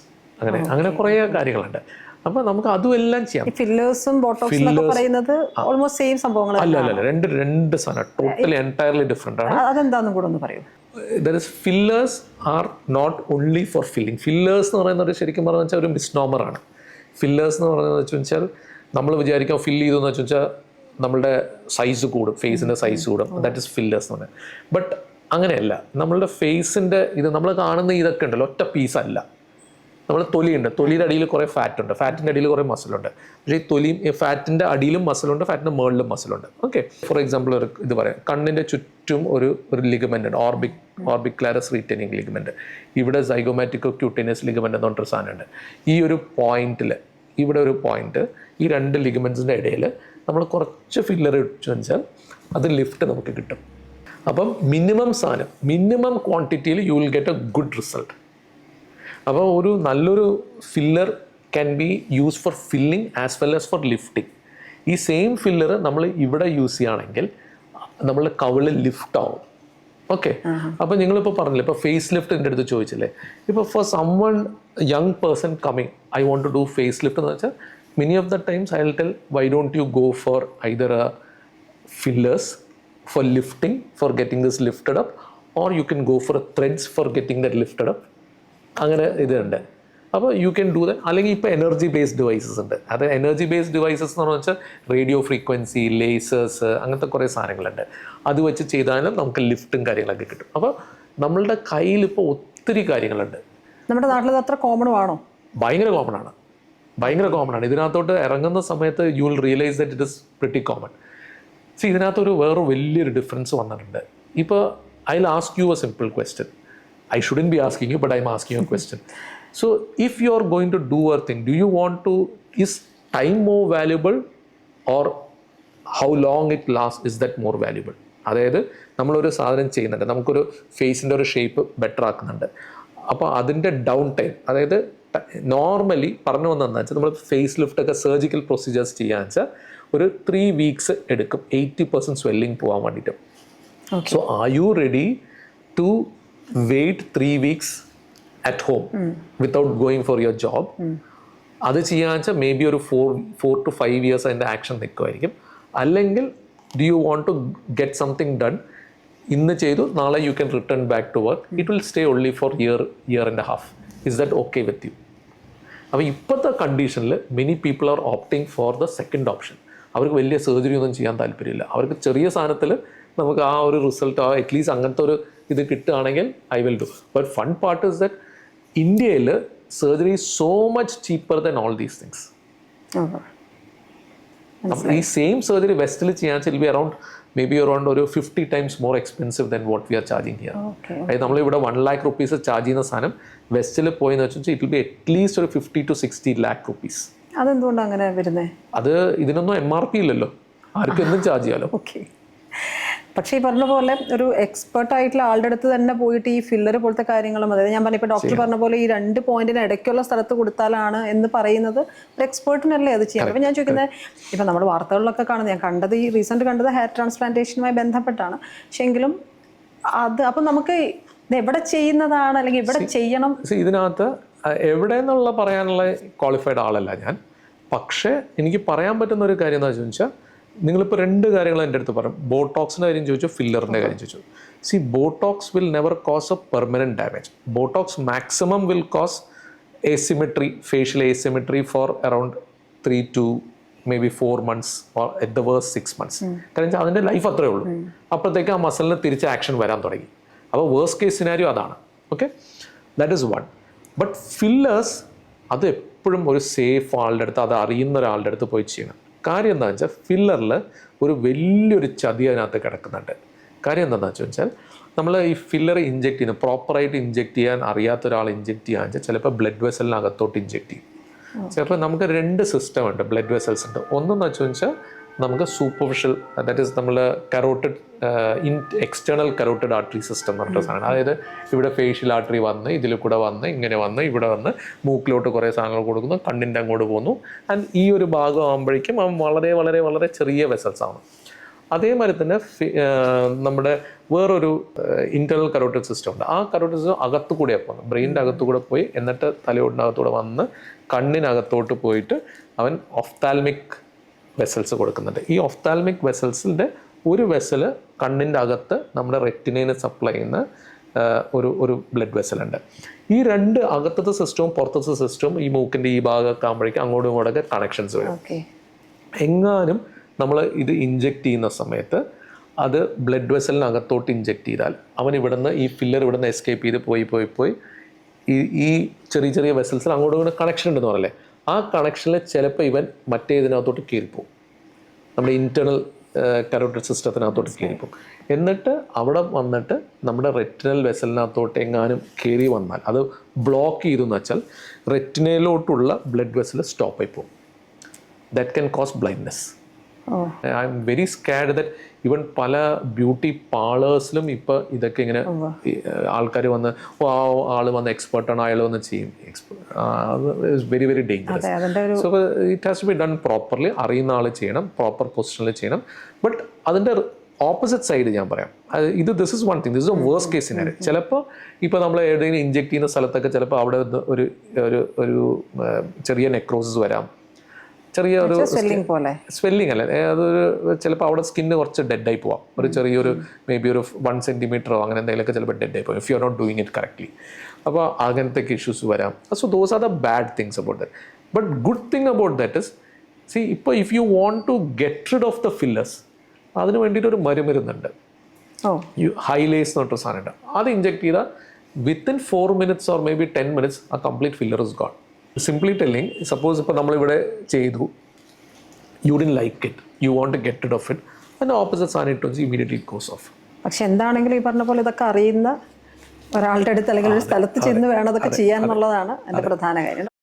അങ്ങനെ കുറേ കാര്യങ്ങളുണ്ട്. അപ്പൊ നമുക്ക് അതും എല്ലാം ചെയ്യാം. ഫില്ലേഴ്സും ബോട്ടോക്സും ഒക്കെ പറയുന്നത് ഓൾമോസ്റ്റ് സെയിം സംഭവങ്ങൾ അല്ല, രണ്ട് സാധനം ടോട്ടലി എൻറ്റയർലി ഡിഫറെന്റ് ആണ്. അതെന്താന്നും കൂടെ ഒന്ന് പറയൂ. Fillers are not only for filling. Fillers എന്ന് പറയുന്നത് ശരിക്കും പറഞ്ഞു വെച്ചാൽ ഒരു മിസ്നോമറാണ്. ഫില്ലേഴ്സ് എന്ന് പറയുന്നത് വെച്ചാൽ നമ്മൾ വിചാരിക്കാം ഫില്ല് ചെയ്തെന്ന് വെച്ചാൽ നമ്മളുടെ സൈസ് കൂടും, ഫേസിൻ്റെ സൈസ് കൂടും, ദാറ്റ് ഇസ് ഫില്ലേഴ്സ് എന്ന് പറയുന്നത്. ബട്ട് അങ്ങനെയല്ല. നമ്മളുടെ ഫേസിൻ്റെ ഇത് നമ്മൾ കാണുന്ന ഇതൊക്കെ ഉണ്ടല്ലോ, ഒറ്റ പീസല്ല. നമ്മൾ തൊലിയുണ്ട്, തൊലിയുടെ അടിയിൽ കുറേ ഫാറ്റ് ഉണ്ട്, ഫാറ്റിൻ്റെ അടിയിൽ കുറേ മസിലുണ്ട്. പക്ഷേ ഈ ഫാറ്റിൻ്റെ അടിയിലും മസിലുണ്ട്, ഫാറ്റിൻ്റെ മുകളിലും മസിലുണ്ട്. ഓക്കെ, ഫോർ എക്സാമ്പിൾ ഒരു ഇത് പറയാം, കണ്ണിൻ്റെ ചുറ്റും ഒരു ലിഗമെൻ്റ് ഉണ്ട്, ഓർബിക്കുലാരസ് റീറ്റെനിങ് ലിഗമെൻ്റ്. ഇവിടെ സൈഗോമാറ്റിക്കോ ക്യൂട്ടേനിയസ് ലിഗമെൻ്റ് എന്ന് പറഞ്ഞൊരു സാധനമുണ്ട്. ഈ ഒരു പോയിന്റിൽ, ഇവിടെ ഒരു പോയിന്റ്, ഈ 2 ലിഗമെൻറ്റ്സിൻ്റെ ഇടയിൽ നമ്മൾ കുറച്ച് ഫില്ലർ ഇട്ടു വെച്ചാൽ അത് ലിഫ്റ്റ് നമുക്ക് കിട്ടും. അപ്പം മിനിമം ക്വാണ്ടിറ്റിയിൽ you will get a good result. അപ്പോൾ ഒരു നല്ലൊരു filler can be use for filling as well as for lifting. ഈ സെയിം ഫില്ലർ നമ്മൾ ഇവിടെ യൂസ് ചെയ്യുകയാണെങ്കിൽ നമ്മളുടെ കവിള് ലിഫ്റ്റ് ആവും. ഓക്കെ, അപ്പോൾ നിങ്ങളിപ്പോൾ പറഞ്ഞില്ലേ, ഇപ്പോൾ ഫേസ് ലിഫ്റ്റ് എൻ്റെ അടുത്ത് ചോദിച്ചില്ലേ. ഇപ്പോൾ for someone young person coming, I want to do face lift എന്ന് വെച്ചാൽ many of the times I will tell why don't you go for either fillers for lifting, for getting this lifted up, or you can go for a threads for getting that lifted up. അങ്ങനെ ഇതുണ്ട്. അപ്പോൾ you can do that. അല്ലെങ്കിൽ ഇപ്പോൾ energy based devices ഉണ്ട്. അത് energy based devices എന്ന് വെച്ചാൽ radio frequency, ലേസേഴ്സ്, അങ്ങനത്തെ കുറേ സാധനങ്ങളുണ്ട്. അത് വെച്ച് ചെയ്താലും നമുക്ക് ലിഫ്റ്റും കാര്യങ്ങളൊക്കെ കിട്ടും. അപ്പോൾ നമ്മളുടെ കയ്യിൽ ഇപ്പോൾ ഒത്തിരി കാര്യങ്ങളുണ്ട്. നമ്മുടെ നാട്ടിൽ അത്ര കോമണും ആണോ? ഭയങ്കര കോമൺ ആണ്. ഇതിനകത്തോട്ട് ഇറങ്ങുന്ന സമയത്ത് you will realise that it is pretty common. ഇതിനകത്തൊരു വേറെ വലിയൊരു ഡിഫറൻസ് വന്നിട്ടുണ്ട്. ഇപ്പോൾ I will ask you A simple question. I shouldn't be asking you, but I'm asking you a question. So if you're going to do a thing, is time more valuable or how long it lasts, is that more valuable? അതായത് നമ്മളൊരു സാധനം ചെയ്യുന്നുണ്ട്, നമുക്കൊരു ഫേസിൻ്റെ ഒരു shape better ആക്കുന്നുണ്ട്. അപ്പോൾ അതിൻ്റെ down time, അതായത് നോർമലി പറഞ്ഞു വന്നതെന്ന് വെച്ചാൽ നമ്മൾ ഫേസ് ലിഫ്റ്റൊക്കെ സർജിക്കൽ പ്രൊസീജിയേഴ്സ് ചെയ്യാന്ന് വെച്ചാൽ ഒരു 3 weeks എടുക്കും 80% സ്വെല്ലിങ് പോകാൻ വേണ്ടിയിട്ട്. So are you ready to wait 3 weeks at home without going for your job? അത് ചെയ്യാന്ന് വെച്ചാൽ മേ ബി ഒരു 4 to 5 years അതിൻ്റെ ആക്ഷൻ നിൽക്കുമായിരിക്കും. അല്ലെങ്കിൽ do you want to get something done, ഇന്ന് ചെയ്തു നാളെ you can return back to work, it will stay only for year and a half. Is that okay with you? അപ്പോൾ ഇപ്പോഴത്തെ കണ്ടീഷനിൽ many people are opting for the second option. അവർക്ക് വലിയ surgery ഒന്നും ചെയ്യാൻ താല്പര്യമില്ല. അവർക്ക് ചെറിയ സാധനത്തിൽ നമുക്ക് ആ ഒരു റിസൾട്ട്, അറ്റ്ലീസ്റ്റ് അങ്ങനത്തെ ഒരു ഇത് കിട്ടുകയാണെങ്കിൽ I will do. But fun part is that ഇന്ത്യയിൽ surgery is so much cheaper than all these things. ഈ സെയിം സർജറി വെസ്റ്റിൽ ചെയ്യാൻ വെച്ചാൽ be around maybe around ഒരു 50 times more expensive than what we are charging here. അതായത് നമ്മളിവിടെ 1 lakh rupees charge ചെയ്യുന്ന സാധനം വെസ്റ്റിൽ പോയെന്ന് വെച്ചാൽ ഇറ്റ് വിൽ ബി അറ്റ്ലീസ്റ്റ് ഒരു 50 to 60 lakh rupees. അതെന്തുകൊണ്ടാണ് അങ്ങനെ വരുന്നത്? അത് ഇതിനൊന്നും MRP ഇല്ലല്ലോ, ആർക്കും എന്തും ചാർജ് ചെയ്യാലോ. ഓക്കെ. പക്ഷേ ഈ പറഞ്ഞ പോലെ ഒരു എക്സ്പേർട്ട് ആയിട്ടുള്ള ആളുടെ അടുത്ത് തന്നെ പോയിട്ട് ഈ ഫില്ലർ പോലത്തെ കാര്യങ്ങളും, അതായത് ഞാൻ പറഞ്ഞ ഇപ്പോൾ ഡോക്ടർ പറഞ്ഞ പോലെ ഈ 2 പോയിന്റിന് ഇടയ്ക്കുള്ള സ്ഥലത്ത് കൊടുത്താലാണ് എന്ന് പറയുന്നത് ഒരു എക്സ്പേർട്ടിനല്ലേ അത് ചെയ്യാം. അപ്പോൾ ഞാൻ ചോദിക്കുന്നത്, ഇപ്പം നമ്മൾ വാർത്തകളിലൊക്കെ കാണുന്നത്, ഞാൻ കണ്ടത് ഈ റീസെൻറ്റ് കണ്ടത് ഹെയർ ട്രാൻസ്പ്ലാന്റേഷനുമായി ബന്ധപ്പെട്ടാണ്. പക്ഷേ എങ്കിലും അത് അപ്പം നമുക്ക് ഇത് എവിടെ ചെയ്യുന്നതാണ് അല്ലെങ്കിൽ ഇവിടെ ചെയ്യണം? ഇതിനകത്ത് എവിടെ നിന്നുള്ള പറയാനുള്ള ക്വാളിഫൈഡ് ആളല്ല ഞാൻ. പക്ഷേ എനിക്ക് പറയാൻ പറ്റുന്ന ഒരു കാര്യം എന്താണെന്ന് ചോദിച്ചാൽ, നിങ്ങളിപ്പോൾ 2 കാര്യങ്ങൾ എൻ്റെ അടുത്ത് പറയും. ബോട്ടോക്സിൻ്റെ കാര്യം ചോദിച്ചു, ഫില്ലറിൻ്റെ കാര്യം ചോദിച്ചു. See, botox will never cause a permanent damage. Botox maximum will cause asymmetry, facial asymmetry for around 3 to maybe 4 months or at the worst 6 months. കാരണം അതിൻ്റെ ലൈഫ് അത്രേ ഉള്ളൂ. അപ്പോഴത്തേക്ക് ആ മസിലിന് തിരിച്ച് ആക്ഷൻ വരാൻ തുടങ്ങി. അപ്പോൾ വേഴ്സ്റ്റ് കേസ് സിനാരിയോ അതാണ്. Okay, that is one. But fillers അത് എപ്പോഴും ഒരു സേഫ് ആളുടെ അടുത്ത്, അത് അറിയുന്ന ഒരാളുടെ അടുത്ത് പോയി ചെയ്യണം. കാര്യം എന്താണെന്ന് വെച്ചാൽ ഫില്ലറിൽ ഒരു വലിയൊരു ചതി അതിനകത്ത് കിടക്കുന്നുണ്ട്. കാര്യം എന്താണെന്ന് വെച്ചാൽ നമ്മൾ ഈ ഫില്ലർ ഇഞ്ചെക്ട് ചെയ്യുന്നത് പ്രോപ്പറായിട്ട് ഇഞ്ചെക്ട് ചെയ്യാൻ അറിയാത്ത ഒരാൾ ഇഞ്ചെക്ട് ചെയ്യാന്ന് വെച്ചാൽ ചിലപ്പോൾ ബ്ലഡ് വെസലിനകത്തോട്ട് ഇഞ്ചെക്ട് ചെയ്യും. ചിലപ്പോൾ നമുക്ക് 2 സിസ്റ്റം ഉണ്ട്, ബ്ലഡ് വെസൽസ് ഉണ്ട്. ഒന്നെന്ന് വെച്ചാൽ നമുക്ക് സൂപ്പർഫിഷ്യൽ, ദാറ്റ് ഈസ് നമ്മൾ carotid external carotid artery system എന്ന് പറഞ്ഞ സാധനം. അതായത് ഇവിടെ ഫേഷ്യൽ ആർട്ടറി വന്ന് ഇതിൽ കൂടെ വന്ന് ഇങ്ങനെ വന്ന് ഇവിടെ വന്ന് മൂക്കിലോട്ട് കുറേ സാധനങ്ങൾ കൊടുക്കുന്നു, കണ്ണിൻ്റെ അങ്ങോട്ട് പോകുന്നു. ആൻഡ് ഈ ഒരു ഭാഗം ആകുമ്പോഴേക്കും അവൻ വളരെ വളരെ വളരെ ചെറിയ വെസൽസ് ആണ്. അതേമാതിരി തന്നെ നമ്മുടെ വേറൊരു ഇൻറ്റേർണൽ കരോട്ടിഡ് സിസ്റ്റം ഉണ്ട്. ആ കരോട്ടിഡ് സിസ്റ്റം അകത്തു കൂടെയാണ് പോകുന്നത്, ബ്രെയിനിൻ്റെ അകത്തുകൂടെ പോയി എന്നിട്ട് തലയോട്ടിനകത്തൂടെ വന്ന് കണ്ണിനകത്തോട്ട് പോയിട്ട് അവൻ ഒഫ്താൽമിക് വെസൽസ് കൊടുക്കുന്നുണ്ട്. ഈ ഒഫ്താൽമിക് വെസൽസിൻ്റെ ഒരു വെസല് കണ്ണിൻ്റെ അകത്ത് നമ്മുടെ റെറ്റിനയിന് സപ്ലൈ ചെയ്യുന്ന ഒരു ബ്ലഡ് വെസലുണ്ട്. ഈ 2 അകത്തത്തെ സിസ്റ്റവും പുറത്തത്തെ സിസ്റ്റവും ഈ മൂക്കിൻ്റെ ഈ ഭാഗമൊക്കെ ആകുമ്പോഴേക്കും അങ്ങോട്ടും ഇങ്ങോട്ടൊക്കെ കണക്ഷൻസ് വരും. എങ്ങാനും നമ്മൾ ഇത് ഇഞ്ചെക്ട് ചെയ്യുന്ന സമയത്ത് അത് ബ്ലഡ് വെസലിനകത്തോട്ട് ഇഞ്ചെക്ട് ചെയ്താൽ അവൻ ഇവിടുന്ന് ഈ ഫില്ലർ ഇവിടുന്ന് എസ്കേപ്പ് ചെയ്ത് പോയി ഈ ചെറിയ ചെറിയ വെസൽസിൽ അങ്ങോട്ടും ഇങ്ങോട്ട് കണക്ഷൻ ഉണ്ടെന്ന് പറയല്ലേ, ആ കണക്ഷനിൽ ചിലപ്പോൾ ഇവൻ മറ്റേ ഇതിനകത്തോട്ട് കയറിപ്പോവും, നമ്മുടെ ഇൻറ്റേർണൽ കരോട്ടിഡ് സിസ്റ്റത്തിനകത്തോട്ട് കയറിപ്പോവും. എന്നിട്ട് അവിടെ വന്നിട്ട് നമ്മുടെ റെറ്റിനൽ വെസലിനകത്തോട്ട് എങ്ങാനും കയറി വന്നാൽ അത് ബ്ലോക്ക് ചെയ്തെന്ന് വെച്ചാൽ റെറ്റിനയിലോട്ടുള്ള ബ്ലഡ് വെസൽ സ്റ്റോപ്പ് ആയി പോകും. That can cos blindness. I am very squad that even പല ബ്യൂട്ടി പാർലേഴ്സിലും ഇപ്പോൾ ഇതൊക്കെ ഇങ്ങനെ ആൾക്കാർ വന്ന് ആൾ വന്ന് എക്സ്പെർട്ടാണ് അയാൾ വന്ന് ചെയ്യും. Very very dangerous. So it has to be done properly. അറിയുന്ന ആൾ ചെയ്യണം, പ്രോപ്പർ പൊസിഷനിൽ ചെയ്യണം. ബട്ട് അതിൻ്റെ ഓപ്പോസിറ്റ് സൈഡ് ഞാൻ പറയാം, this is one thing, this is A worst case scenario. ചിലപ്പോൾ ഇപ്പോൾ നമ്മൾ ഏതെങ്കിലും ഇഞ്ചെക്ട് ചെയ്യുന്ന സ്ഥലത്തൊക്കെ ചിലപ്പോൾ അവിടെ ഒരു ചെറിയ നെക്രോസിസ് വരാം, ചെറിയ ഒരു സ്വെല്ലിംഗ് അല്ലേ, അതൊരു ചിലപ്പോൾ അവിടെ സ്കിന്ന് കുറച്ച് ഡെഡായി പോവാം, ഒരു ചെറിയൊരു മേ ബി ഒരു 1 centimeter അങ്ങനെ എന്തെങ്കിലുമൊക്കെ ചിലപ്പോൾ ഡെഡായി പോകും if you are not doing it correctly. അപ്പോൾ അങ്ങനത്തെ ഇഷ്യൂസ് വരാം. So those are the bad things about that. But good thing about that is, see ഇപ്പോൾ if you want to get rid of the fillers, അതിന് വേണ്ടിയിട്ട് ഒരു മരുന്നുണ്ട്, ഹൈലേസ് എന്ന് പറഞ്ഞൊരു സാധനമുണ്ട്. അത് ഇഞ്ചെക്ട് ചെയ്താൽ within 4 minutes or maybe 10 minutes ആ complete filler is gone. Simply telling, suppose ഇപ്പോൾ നമ്മളിവിടെ ചെയ്തു, you didn't like it, you want to get rid of it, അതിൻ്റെ ഓപ്പോസിറ്റ് സാധനം it was immediately it goes off. പക്ഷെ എന്താണെങ്കിലും ഈ പറഞ്ഞ പോലെ ഇതൊക്കെ അറിയുന്ന ഒരാളുടെ അടുത്ത് അല്ലെങ്കിൽ ഒരു സ്ഥലത്ത് ചെന്ന് വേണം അതൊക്കെ ചെയ്യാൻ എന്നുള്ളതാണ് എൻ്റെ പ്രധാന കാര്യം.